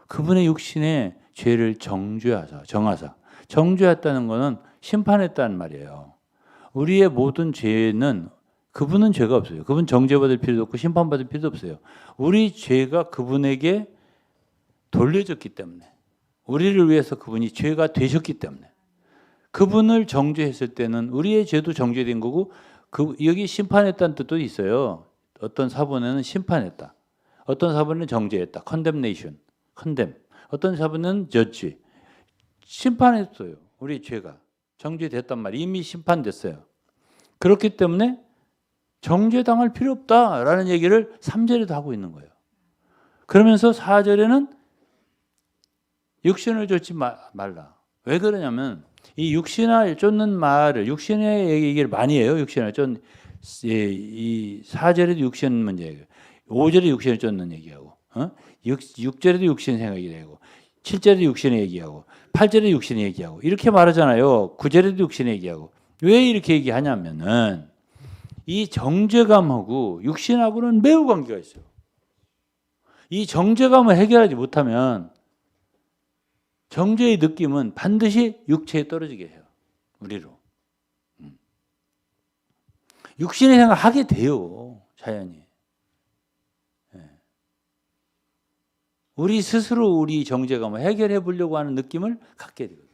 그분의 육신의 죄를 정하사. 정죄했다는 것은 심판했다는 말이에요. 우리의 모든 죄는 그분은 죄가 없어요. 그분 정죄받을 필요도 없고 심판받을 필요도 없어요. 우리 죄가 그분에게 돌려졌기 때문에 우리를 위해서 그분이 죄가 되셨기 때문에 그분을 정죄했을 때는 우리의 죄도 정죄된 거고 여기 심판했다는 뜻도 있어요. 어떤 사본에는 심판했다. 어떤 사본은 정죄했다. condemnation. 어떤 사본은 judge. 심판했어요. 우리 죄가. 정죄됐단 말이에요. 이미 심판됐어요. 그렇기 때문에 정죄당할 필요 없다라는 얘기를 3절에도 하고 있는 거예요. 그러면서 4절에는 육신을 쫓지 말라. 왜 그러냐면 이 육신을 쫓는 말을 육신의 얘기를 많이 해요. 육신을 쫓는 이 4절에도 육신 문제예요. 5절에 육신을 쫓는 얘기하고 6절에도 육신 생각이 되고 7절에도 육신의 얘기하고 8절에 육신의 얘기하고 이렇게 말하잖아요. 9절에도 육신의 얘기하고 왜 이렇게 얘기하냐면은 이 정죄감하고 육신하고는 매우 관계가 있어요. 이 정죄감을 해결하지 못하면 정죄의 느낌은 반드시 육체에 떨어지게 해요. 우리로. 육신의 생각을 하게 돼요. 자연히. 우리 스스로 우리 정죄감을 해결해 보려고 하는 느낌을 갖게 되거든요.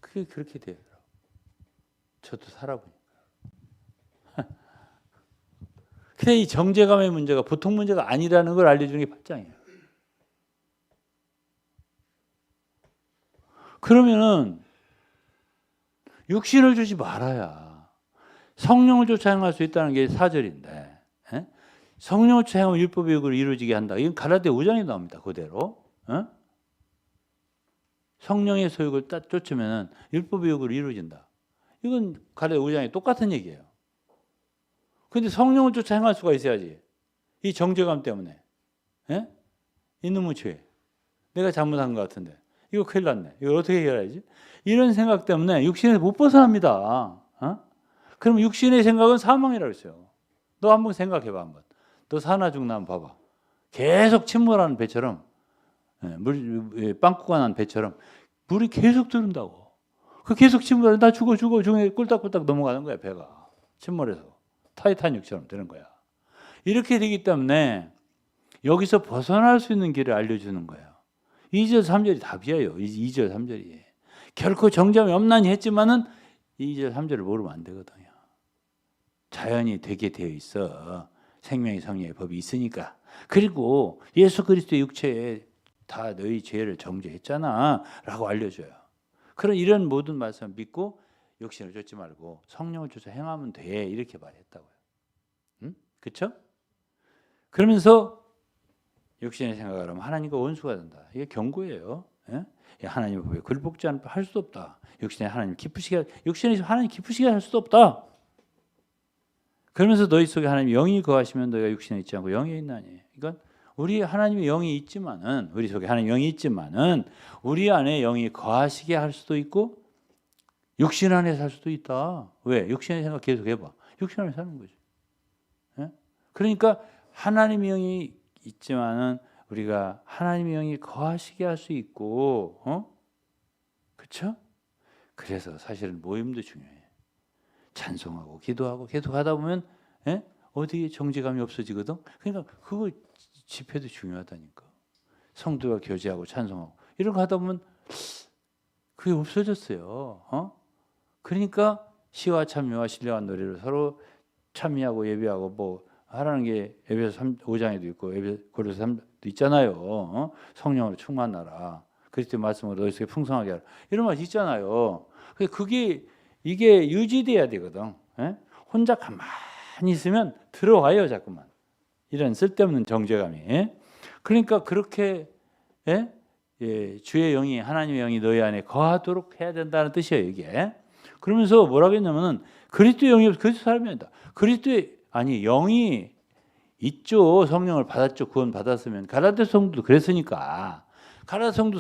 그게 그렇게 돼요. 저도 살아보니까. 근데 이 정죄감의 문제가 보통 문제가 아니라는 걸 알려주는 게 8장이에요. 그러면은 육신을 주지 말아야 성령을 쫓아 행할 수 있다는 게 4절인데 성령을 쫓아 행하면 율법의 의를 이루어지게 한다. 이건 갈라디아 5장에 나옵니다. 그대로. 성령의 소욕을 딱 쫓으면 율법의 의를 이루어진다. 이건 갈라디아 5장에 똑같은 얘기예요. 그런데 성령을 쫓아 행할 수가 있어야지. 이 정죄감 때문에. 이놈의 죄. 내가 잘못한 것 같은데. 이거 큰일 났네. 이걸 어떻게 해결해야지? 이런 생각 때문에 육신에서 못 벗어납니다. 그럼 육신의 생각은 사망이라고 했어요. 너 한번 생각해봐 한번. 너 사나 죽나 한번 봐봐. 계속 침몰하는 배처럼 빵꾸가 난 배처럼 물이 계속 들은다고. 그 계속 침몰해. 나 죽어 중에 꿀딱꿀딱 넘어가는 거야 배가. 침몰해서. 타이타닉처럼 되는 거야. 이렇게 되기 때문에 여기서 벗어날 수 있는 길을 알려주는 거예요. 2절 3절이 답이에요. 2절 3절이. 결코 정죄함이 없나니 했지만은 2절 3절을 모르면 안 되거든요. 자연이 되게 되어 있어. 생명의 성령의 법이 있으니까. 그리고 예수 그리스도의 육체에 다 너희 죄를 정죄했잖아 라고 알려줘요. 그런 이런 모든 말씀을 믿고 육신을 쫓지 말고 성령을 쫓아 행하면 돼 이렇게 말했다고요. 그렇죠? 그러면서 육신의 생각을 하면 하나님과 원수가 된다. 이게 경고예요. 하나님의 법에 굴복지 않을 할 수도 없다. 육신에 하나님 기쁘시게 육신에서 하나님 기쁘시게 할 수도 없다. 그러면서 너희 속에 하나님 영이 거하시면 너희가 육신에 있지 않고 영에 있나니. 이건 우리 하나님의 영이 있지만은 우리 속에 하나님 영이 있지만은 우리 안에 영이 거하시게 할 수도 있고 육신 안에 살 수도 있다. 왜? 육신의 생각 계속 해봐. 육신 안에 사는 거지. 그러니까 하나님의 영이 있지만은 우리가 하나님의 영이 거하시게 할 수 있고, 그렇죠? 그래서 사실은 모임도 중요해요. 찬송하고 기도하고 계속 하다 보면 어디에 정죄감이 없어지거든. 그러니까 그거 집회도 중요하다니까. 성도가 교제하고 찬송하고 이런 거 하다 보면 그게 없어졌어요. 그러니까 시와 참여와 신령한 노래로 서로 참여하고 예배하고 뭐 하라는 게 에베소 5장에도 있고 고린도서 3도 있잖아요. 성령으로 충만하라. 그리스도의 말씀으로 너희 속에 풍성하게 하라. 이런 말이 있잖아요. 그게 이게 유지돼야 되거든. 혼자 가만히 있으면 들어와요, 자꾸만. 이런 쓸데없는 정죄감이. 그러니까 그렇게 주의 영이 하나님의 영이 너희 안에 거하도록 해야 된다는 뜻이에요, 이게. 그러면서 뭐라고 했냐면은 그리스도의 영이 없어 그리스도 사람이 아니다. 그리스도의 아니 영이 있죠. 성령을 받았죠. 구원 받았으면. 갈라디아 성도도 그랬으니까. 갈라디아 성도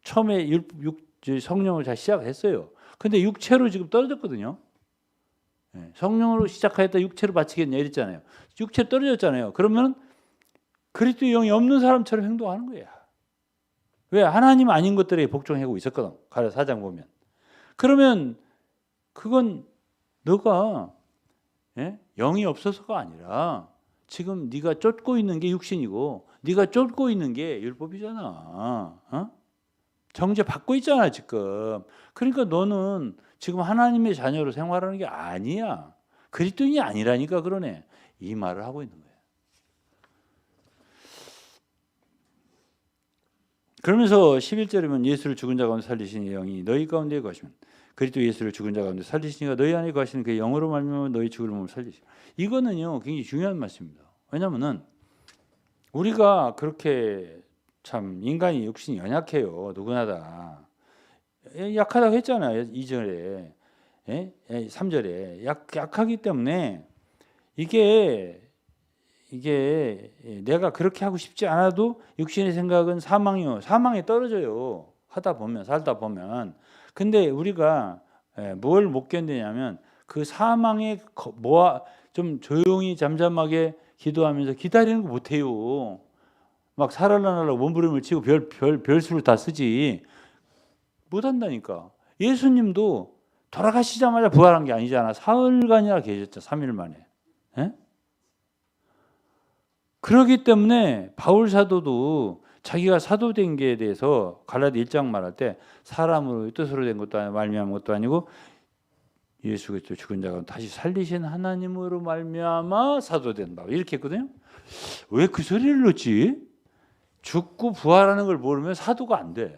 처음에 성령을 잘 시작했어요. 근데 육체로 지금 떨어졌거든요. 성령으로 시작하였다 육체로 바치겠냐 이랬잖아요. 육체로 떨어졌잖아요. 그러면 그리스도의 영이 없는 사람처럼 행동하는 거야. 왜? 하나님 아닌 것들에 복종하고 있었거든. 갈라디아 4장 보면. 그러면 그건 너가 영이 없어서가 아니라 지금 네가 쫓고 있는 게 육신이고 네가 쫓고 있는 게 율법이잖아. 정죄 받고 있잖아 지금. 그러니까 너는 지금 하나님의 자녀로 생활하는 게 아니야. 그리스도인이 아니라니까 그러네. 이 말을 하고 있는 거예요. 그러면서 11절이면 예수를 죽은 자 가운데 살리신 영이 너희 가운데 거하시면 그리스도 예수를 죽은 자 가운데 살리시니가 너희 안에 거하시는 그의 영으로 말미암아 너희 죽을 몸을 살리시고. 이거는요 굉장히 중요한 말씀입니다. 왜냐하면은 우리가 그렇게 참 인간이 육신이 연약해요. 누구나 다 약하다고 했잖아요. 2절에 3절에 약하기 때문에 이게 내가 그렇게 하고 싶지 않아도 육신의 생각은 사망이요. 사망에 떨어져요. 하다 보면 살다 보면. 근데 우리가 뭘 못 견디냐면 그 사망에 좀 조용히 잠잠하게 기도하면서 기다리는 거 못해요. 막 살아나려고 몸부림을 치고 별수를 다 쓰지 못한다니까. 예수님도 돌아가시자마자 부활한 게 아니잖아. 사흘간이나 계셨죠. 3일 만에. 그렇기 때문에 바울 사도도 자기가 사도된 게에 대해서 갈라디아 1장 말할 때 사람으로 뜻으로 된 것도 아니고 말미암은 것도 아니고 예수 그리스도 죽은 자가 다시 살리신 하나님으로 말미암아 사도된다 이렇게 했거든요. 왜 그 소리를 넣지? 죽고 부활하는 걸 모르면 사도가 안 돼.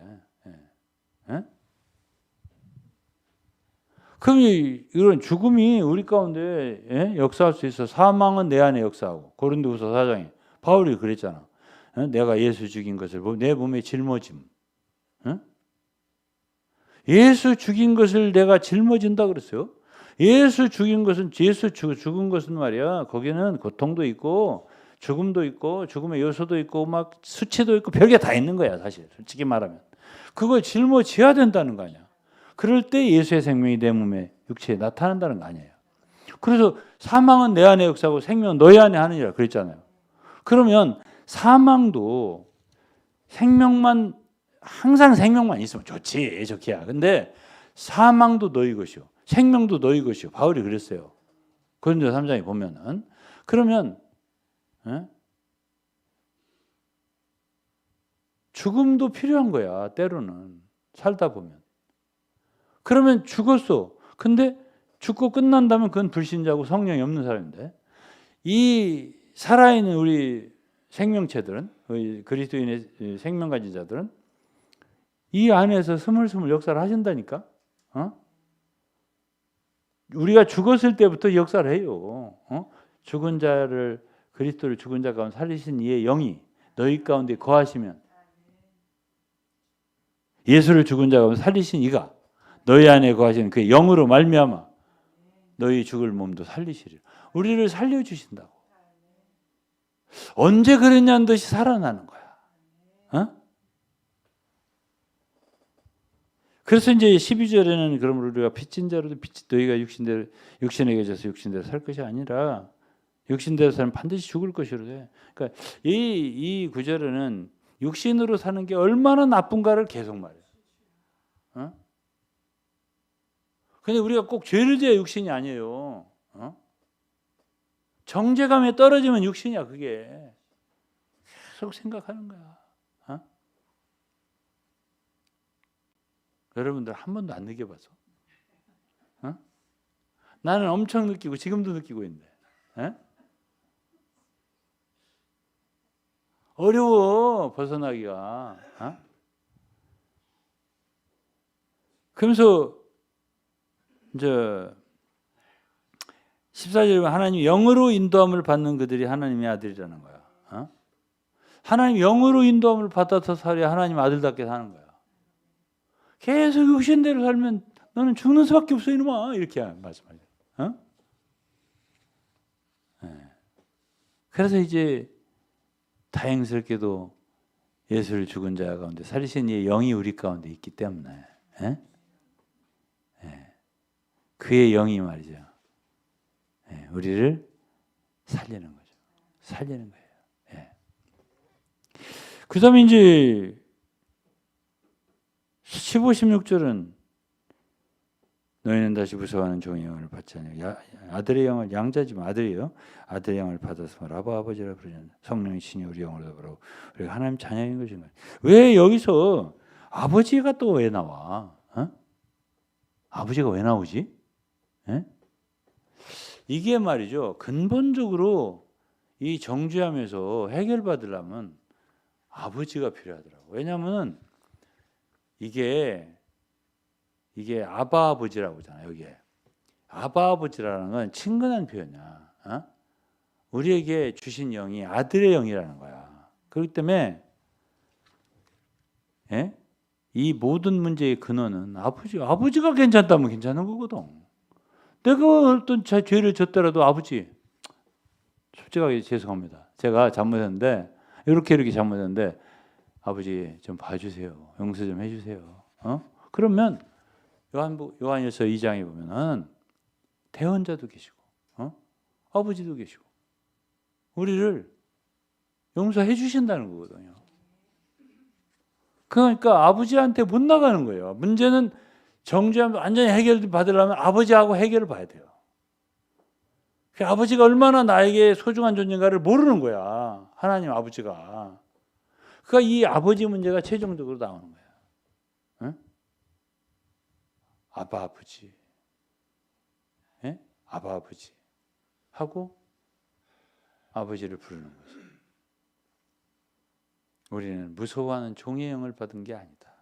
그럼 이런 죽음이 우리 가운데 역사할 수 있어. 사망은 내 안에 역사하고. 고린도후서 4장에 바울이 그랬잖아. 내가 예수 죽인 것을 내 몸에 짊어짐. 예수 죽인 것을 내가 짊어진다 그랬어요. 예수 죽인 것은 죽은 것은 말이야. 거기는 고통도 있고 죽음도 있고 죽음의 요소도 있고 막 수치도 있고 별게 다 있는 거야 사실. 솔직히 말하면 그걸 짊어져야 된다는 거 아니야. 그럴 때 예수의 생명이 내 몸에 육체에 나타난다는 거 아니에요. 그래서 사망은 내 안에 역사하고 생명은 너희 안에 하느니라 그랬잖아요. 그러면 사망도 생명만 항상 생명만 있으면 좋지 좋기야. 근데 사망도 너희 것이요 생명도 너희 것이요. 바울이 그랬어요. 고린도 3장에 보면은. 그러면 죽음도 필요한 거야. 때로는 살다 보면. 그러면 죽었어. 근데 죽고 끝난다면 그건 불신자고 성령이 없는 사람인데 이 살아있는 우리 생명체들은 그리스도인의 생명 가진 자들은 이 안에서 스물스물 역사를 하신다니까. 우리가 죽었을 때부터 역사를 해요. 죽은 자를 그리스도를 죽은 자 가운데 살리신 이의 영이 너희 가운데 거하시면 예수를 죽은 자 가운데 살리신 이가 너희 안에 거하시는 그 영으로 말미암아 너희 죽을 몸도 살리시리라. 우리를 살려주신다고. 언제 그랬냐는 듯이 살아나는 거야. 그래서 이제 12절에는 그럼 우리가 빚진 자로도 너희가 육신에게 져서 육신대로 살 것이 아니라 육신대로 살면 반드시 죽을 것이로되. 그러니까 이 구절에는 육신으로 사는 게 얼마나 나쁜가를 계속 말해요. 근데 우리가 꼭 죄를 지어야 육신이 아니에요. 정죄감에 떨어지면 육신이야 그게. 계속 생각하는 거야. 여러분들 한 번도 안 느껴봐서? 나는 엄청 느끼고 지금도 느끼고 있는데. 어려워 벗어나기가. 그러면서 이제 14절에 하나님 영으로 인도함을 받는 그들이 하나님의 아들이라는 거야. 하나님 영으로 인도함을 받아서 살아야 하나님 아들답게 사는 거야. 계속 육신대로 살면 너는 죽는 수밖에 없어 이놈아 이렇게 말씀하죠. 그래서 이제 다행스럽게도 예수를 죽은 자 가운데 살리신 이의 영이 우리 가운데 있기 때문에 그의 영이 말이죠. 우리를 살리는 거죠. 살리는 거예요. 그 다음에 이제 15, 16절은 너희는 다시 무서워하는 종의 영을 받지 않냐. 아들의 영을 양자지만 아들이요. 아들의 영을 받아서 아바 아버지라 부르는 성령의 신이 우리 영으로 더불어 우리가 하나님 자녀인 것인가. 왜 여기서 아버지가 또 왜 나와? 아버지가 왜 나오지? 이게 말이죠. 근본적으로 이 정죄함에서 해결받으려면 아버지가 필요하더라고요. 왜냐하면 이게 아바 아버지라고 하잖아요. 여기에 아바 아버지라는 건 친근한 표현이야. 우리에게 주신 영이 아들의 영이라는 거야. 그렇기 때문에 이 모든 문제의 근원은 아버지가 괜찮다면 괜찮은 거거든. 내가 어떤 죄를 졌더라도 아버지 솔직하게 죄송합니다. 제가 잘못했는데 이렇게 잘못했는데 아버지 좀 봐주세요. 용서 좀 해주세요. 그러면 요한일서 2장에 보면은 대언자도 계시고 아버지도 계시고 우리를 용서해 주신다는 거거든요. 그러니까 아버지한테 못 나가는 거예요. 문제는 정죄하면 완전히 해결 받으려면 아버지하고 해결을 봐야 돼요. 아버지가 얼마나 나에게 소중한 존재인가를 모르는 거야. 하나님 아버지가. 그러니까 이 아버지 문제가 최종적으로 나오는 거야. 아바 아버지. 아바 아버지. 하고 아버지를 부르는 거지. 우리는 무서워하는 종의 영을 받은 게 아니다.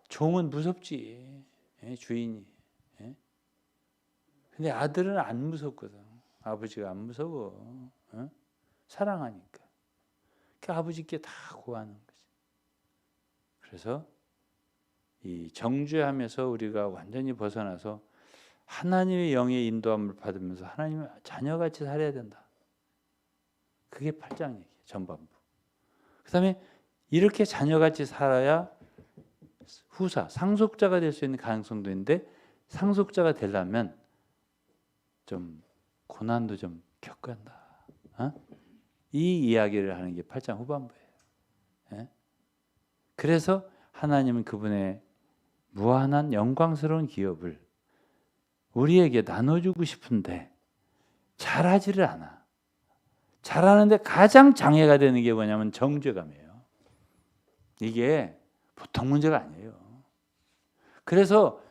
종은 무섭지. 주인이. 근데 아들은 안 무섭거든. 아버지가 안 무서워. 어? 사랑하니까. 그 아버지께 다 구하는 거지. 그래서 이 정죄하면서 우리가 완전히 벗어나서 하나님의 영의 인도함을 받으면서 하나님의 자녀같이 살아야 된다. 그게 8장 얘기예요. 전반부. 그 다음에 이렇게 자녀같이 살아야 후사, 상속자가 될 수 있는 가능성도 있는데 상속자가 되려면 좀 고난도 좀 겪어야 한다. 어? 이 이야기를 하는 게 8장 후반부예요. 예? 그래서 하나님은 그분의 무한한 영광스러운 기업을 우리에게 나눠주고 싶은데 잘하지를 않아. 잘하는데 가장 장애가 되는 게 뭐냐면 정죄감이에요. 이게 보통 문제가 아니에요. 그래서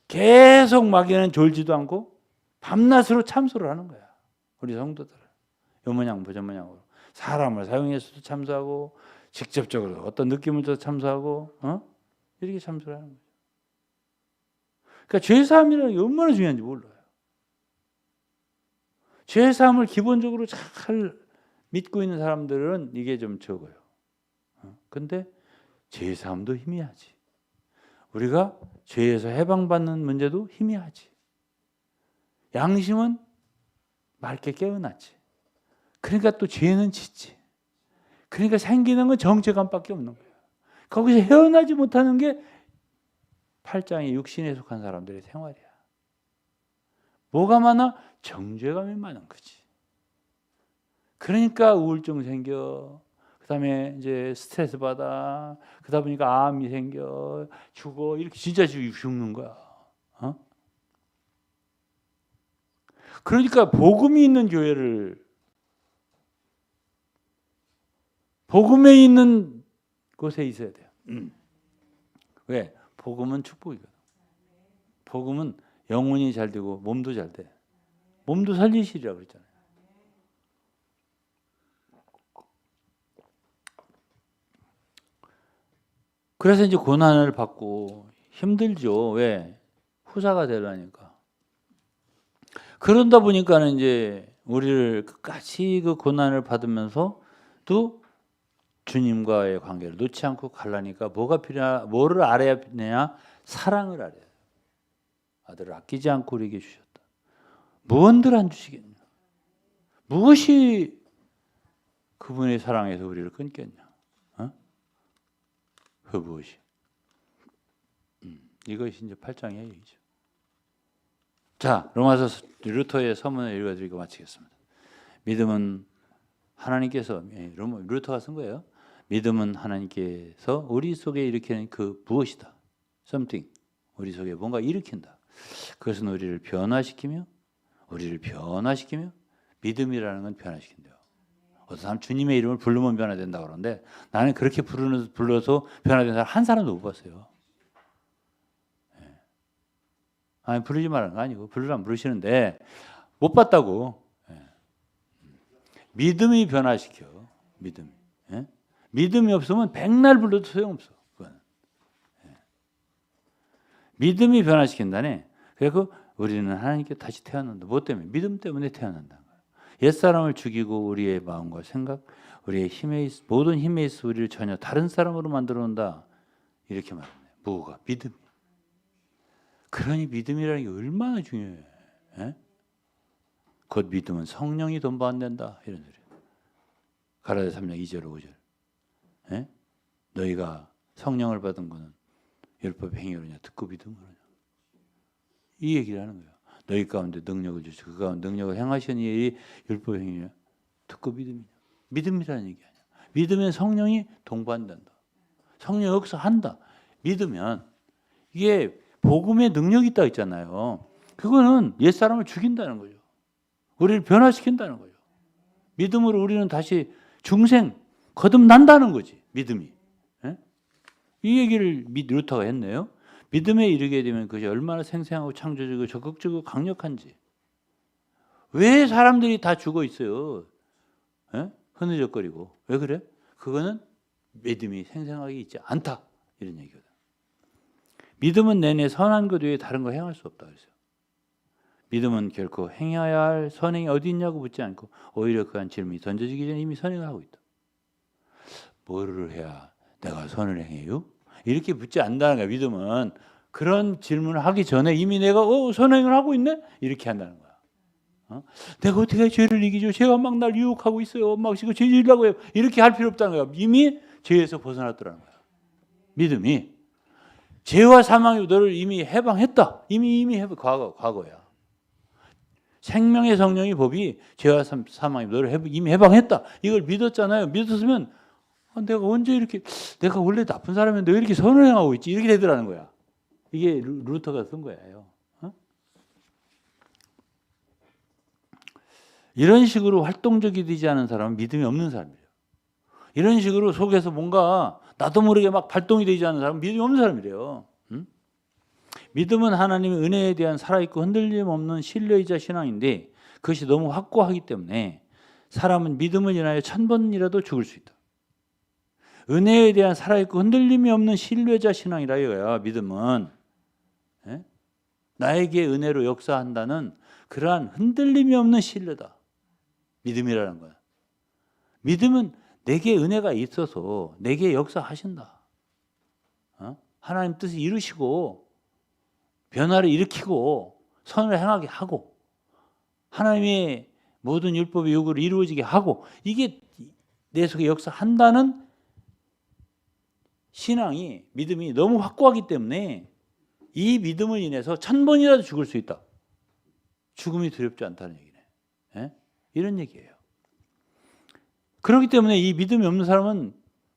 계속 마귀는 졸지도 않고 밤낮으로 참소를 하는 거야. 우리 성도들은. 요 모양 저 모양으로 사람을 사용해서도 참소하고 직접적으로 어떤 느낌을 줘서 참소하고 이렇게 참소를 하는 거죠. 그러니까 죄사함이라는 게 얼마나 중요한지 몰라요. 죄사함을 기본적으로 잘 믿고 있는 사람들은 이게 좀 적어요. 근데 죄사함도 희미하지. 우리가 죄에서 해방받는 문제도 희미하지. 양심은 맑게 깨어났지. 그러니까 또 죄는 짓지. 그러니까 생기는 건 정죄감밖에 없는 거예요. 거기서 헤어나지 못하는 게 8장의 육신에 속한 사람들의 생활이야. 뭐가 많아? 정죄감이 많은 거지. 그러니까 우울증 생겨. 그다음에 이제 스트레스 받아. 그러다 보니까 암이 생겨. 죽어. 이렇게 진짜 죽는 거야. 그러니까 복음이 있는 교회를 복음에 있는 곳에 있어야 돼요. 왜? 복음은 축복이거든. 복음은 영혼이 잘 되고 몸도 잘 돼. 몸도 살리시리라고 그랬잖아요. 그래서 이제 고난을 받고 힘들죠. 왜? 후사가 되려니까. 그런다 보니까는 이제 우리를 끝까지 그 고난을 받으면서도 주님과의 관계를 놓지 않고 가려니까 뭐를 알아야 되냐? 사랑을 알아야 돼요. 아들을 아끼지 않고 우리에게 주셨다. 무언들 안 주시겠냐? 무엇이 그분의 사랑에서 우리를 끊겠냐? 그 무엇이? 이것이 이제 8장의 얘기죠. 자, 로마서 루터의 서문을 읽어드리고 마치겠습니다. 믿음은 하나님께서 루터가 쓴 거예요. 믿음은 하나님께서 우리 속에 일으키는 그 무엇이다. something. 우리 속에 뭔가 일으킨다. 그것은 우리를 변화시키며 믿음이라는 건 변화시킨대요. 어떤 사람 주님의 이름을 부르면 변화된다고 그러는데 나는 그렇게 불러서 변화된 사람 한 사람도 못 봤어요. 아니 부르지 말라는 거 아니고 부르라면 부르시는데 못 봤다고. 믿음이 변화시켜. 믿음이 없으면 백날 불러도 소용없어. 그건. 믿음이 변화시킨다네. 그리고 우리는 하나님께 다시 태어난다. 뭐 때문에? 믿음 때문에 태어난다. 옛사람을 죽이고 우리의 마음과 생각, 우리의 모든 힘에 있어 우리를 전혀 다른 사람으로 만들어 놓는다. 이렇게 말합니다. 뭐가? 믿음. 그러니 믿음이라는 게 얼마나 중요해. 곧 믿음은 성령이 돈받는다. 이런 소리예요. 가라데 3장 2절 5절. 너희가 성령을 받은 거는 율법 행위로냐 듣고 믿음으로냐. 이 얘기를 하는 거예요. 너희 가운데 능력을 주시고 그 가운데 능력을 행하시는 일이 율법 행위냐 듣고 믿음이냐. 믿음이라는 얘기 아니야. 믿으면 성령이 동반된다. 성령이 여기서 한다. 믿으면 이게 복음의 능력이 있다고 했잖아요. 그거는 옛사람을 죽인다는 거죠. 우리를 변화시킨다는 거죠. 믿음으로 우리는 다시 중생 거듭난다는 거지. 믿음이. 이 얘기를 루터가 했네요. 믿음에 이르게 되면 그것이 얼마나 생생하고 창조적이고 적극적이고 강력한지. 왜 사람들이 다 죽어 있어요? 흐느적거리고. 왜 그래? 그거는 믿음이 생생하게 있지 않다. 이런 얘기거든. 믿음은 내내 선한 것 외에 다른 거 행할 수 없다 그랬어요. 믿음은 결코 행해야 할 선행이 어디 있냐고 묻지 않고 오히려 그한 질문이 던져지기 전에 이미 선행을 하고 있다. 뭐를 해야 내가 선을 행해요? 이렇게 묻지 않는다는 거야. 믿음은 그런 질문을 하기 전에 이미 내가 선행을 하고 있네? 이렇게 한다는 거야. 내가 어떻게 죄를 이기죠? 죄가 막 날 유혹하고 있어요. 막 지금 죄 지으려고 해요. 이렇게 할 필요 없다는 거야. 이미 죄에서 벗어났더라는 거야. 믿음이 죄와 사망이 너를 이미 해방했다. 이미 과거야. 생명의 성령의 법이 죄와 사망이 너를 이미 해방했다. 이걸 믿었잖아요. 믿었으면 내가 언제 이렇게 내가 원래 나쁜 사람인데 왜 이렇게 선을 행하고 있지? 이렇게 되더라는 거야. 이게 루터가 쓴 거예요. 이런 식으로 활동적이 되지 않은 사람은 믿음이 없는 사람이에요. 이런 식으로 속에서 뭔가 나도 모르게 막 발동이 되지 않는 사람은 믿음이 없는 사람이래요. 믿음은 하나님의 은혜에 대한 살아있고 흔들림 없는 신뢰이자 신앙인데 그것이 너무 확고하기 때문에 사람은 믿음을 인하여 1000번이라도 죽을 수 있다. 은혜에 대한 살아있고 흔들림이 없는 신뢰자 신앙이라 이거야. 믿음은 나에게 은혜로 역사한다는 그러한 흔들림이 없는 신뢰다. 믿음이라는 거야. 믿음은 내게 은혜가 있어서 내게 역사하신다. 하나님 뜻을 이루시고 변화를 일으키고 선을 행하게 하고 하나님의 모든 율법의 요구를 이루어지게 하고 이게 내 속에 역사한다는 신앙이 믿음이 너무 확고하기 때문에 이 믿음을 인해서 1000번이라도 죽을 수 있다. 죽음이 두렵지 않다는 얘기네. 이런 얘기예요. 그렇기 때문에 이 믿음이 없는 사람은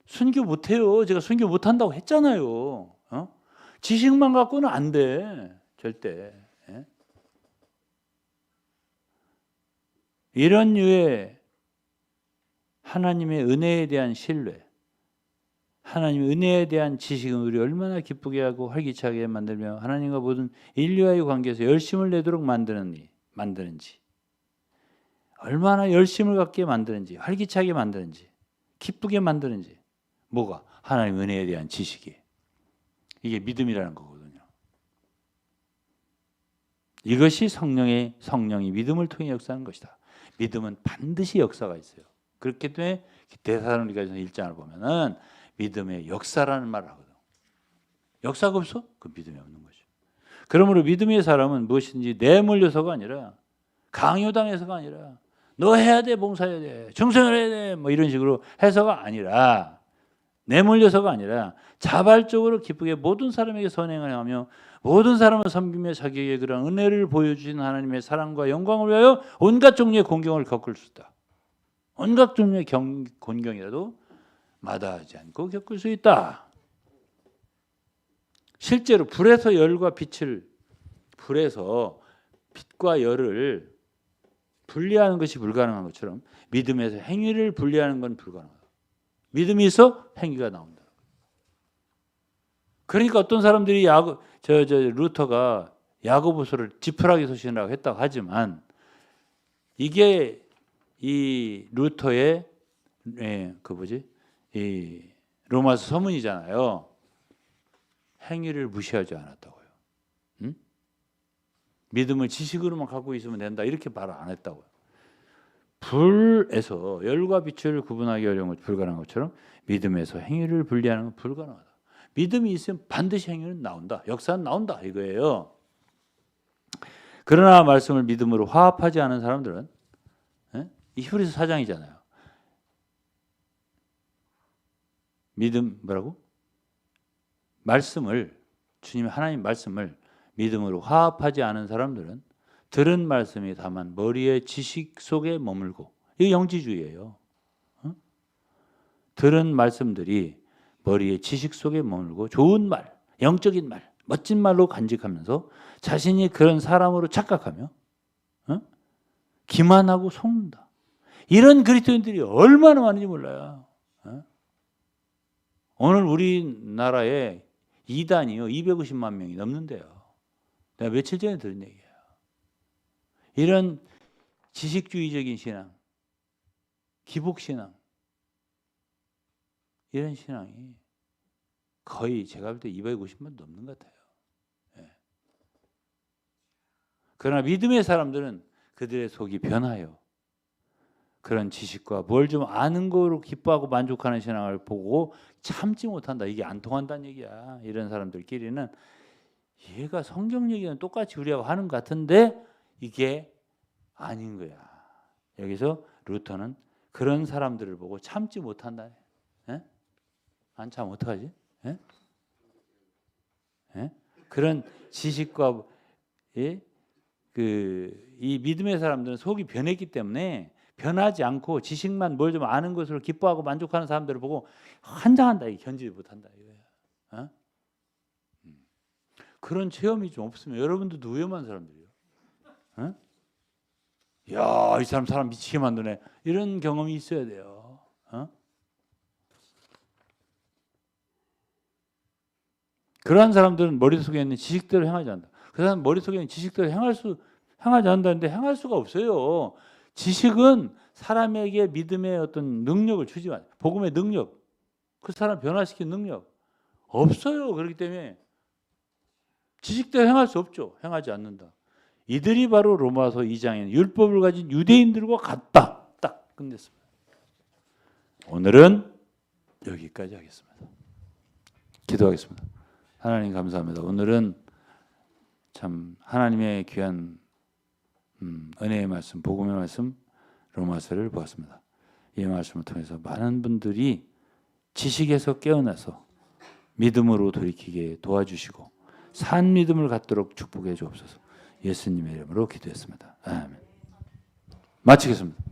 순교 못해요. 제가 순교 못한다고 했잖아요. 지식만 갖고는 안 돼. 절대. 이런 류의 하나님의 은혜에 대한 신뢰, 하나님의 은혜에 대한 지식은 우리 얼마나 기쁘게 하고 활기차게 만들며 하나님과 모든 인류와의 관계에서 열심을 내도록 만드는지 얼마나 열심을 갖게 만드는지 활기차게 만드는지 기쁘게 만드는지 뭐가? 하나님 은혜에 대한 지식이 이게 믿음이라는 거거든요. 이것이 성령이 믿음을 통해 역사하는 것이다. 믿음은 반드시 역사가 있어요. 그렇기 때문에 데살로니가서 1장을 보면은 믿음의 역사라는 말을 하거든요. 역사가 없어? 그 믿음이 없는 거죠. 그러므로 믿음의 사람은 무엇인지 내몰려서가 아니라 강요당해서가 아니라 너 해야 돼, 봉사해야 돼, 충성을 해야 돼, 뭐 이런 식으로 해서가 아니라 내몰려서가 아니라 자발적으로 기쁘게 모든 사람에게 선행을 하며 모든 사람을 섬기며 자기에게 그런 은혜를 보여주신 하나님의 사랑과 영광을 위하여 온갖 종류의 공경을 겪을 수 있다. 온갖 종류의 곤경이라도 마다하지 않고 겪을 수 있다. 실제로 불에서 빛과 열을 분리하는 것이 불가능한 것처럼 믿음에서 행위를 분리하는 건 불가능하다. 믿음이 있어 행위가 나온다. 그러니까 어떤 사람들이 루터가 야고보서를 지푸라기 서신이라고 했다고 하지만 이게 이 루터의 이 로마서 서문이잖아요. 행위를 무시하지 않았다고요. 믿음을 지식으로만 갖고 있으면 된다 이렇게 말을 안 했다고요. 불에서 열과 빛을 구분하기 어려운 것 불가능한 것처럼 믿음에서 행위를 분리하는 건 불가능하다. 믿음이 있으면 반드시 행위는 나온다. 역사는 나온다 이거예요. 그러나 말씀을 믿음으로 화합하지 않은 사람들은 이 히브리서 4장이잖아요. 믿음 뭐라고? 주님의 하나님 말씀을 믿음으로 화합하지 않은 사람들은 들은 말씀이 다만 머리의 지식 속에 머물고 이게 영지주의예요. 들은 말씀들이 머리의 지식 속에 머물고 좋은 말, 영적인 말, 멋진 말로 간직하면서 자신이 그런 사람으로 착각하며 기만하고 속는다. 이런 그리스도인들이 얼마나 많은지 몰라요. 오늘 우리나라에 이단이요 250만 명이 넘는데요. 내가 며칠 전에 들은 얘기예요. 이런 지식주의적인 신앙, 기복신앙 이런 신앙이 거의 제가 볼 때 250만 넘는 것 같아요. 그러나 믿음의 사람들은 그들의 속이 변하여 그런 지식과 뭘 좀 아는 거로 기뻐하고 만족하는 신앙을 보고 참지 못한다. 이게 안 통한다는 얘기야. 이런 사람들끼리는 얘가 성경 얘기는 똑같이 우리하고 하는 것 같은데 이게 아닌 거야. 여기서 루터는 그런 사람들을 보고 참지 못한다. 예? 안 참으면 어떡하지? 예? 예? 그런 지식과 이 믿음의 사람들은 속이 변했기 때문에 변하지 않고 지식만 뭘 좀 아는 것으로 기뻐하고 만족하는 사람들을 보고 환장한다. 견디지 못한다 이거야. 어? 그런 체험이 좀 없으면 여러분들도 위험한 사람들이에요. 어? 야, 이 사람 미치게 만드네. 이런 경험이 있어야 돼요. 어? 그러한 사람들은 머릿속에 있는 지식대로 행하지 않는다. 그 사람 머릿속에 있는 지식대로 행하지 않는다는데 행할 수가 없어요. 지식은 사람에게 믿음의 어떤 능력을 주지만 복음의 능력, 그 사람 변화시키는 능력 없어요. 그렇기 때문에 지식대로 행할 수 없죠. 행하지 않는다. 이들이 바로 로마서 2장에 율법을 가진 유대인들과 같다. 딱 끝냈습니다. 오늘은 여기까지 하겠습니다. 기도하겠습니다. 하나님 감사합니다. 오늘은 참 하나님의 귀한 은혜의 말씀, 복음의 말씀 로마서를 보았습니다. 이 말씀을 통해서 많은 분들이 지식에서 깨어나서 믿음으로 돌이키게 도와주시고 산 믿음을 갖도록 축복해 주옵소서. 예수님의 이름으로 기도했습니다. 아멘. 마치겠습니다.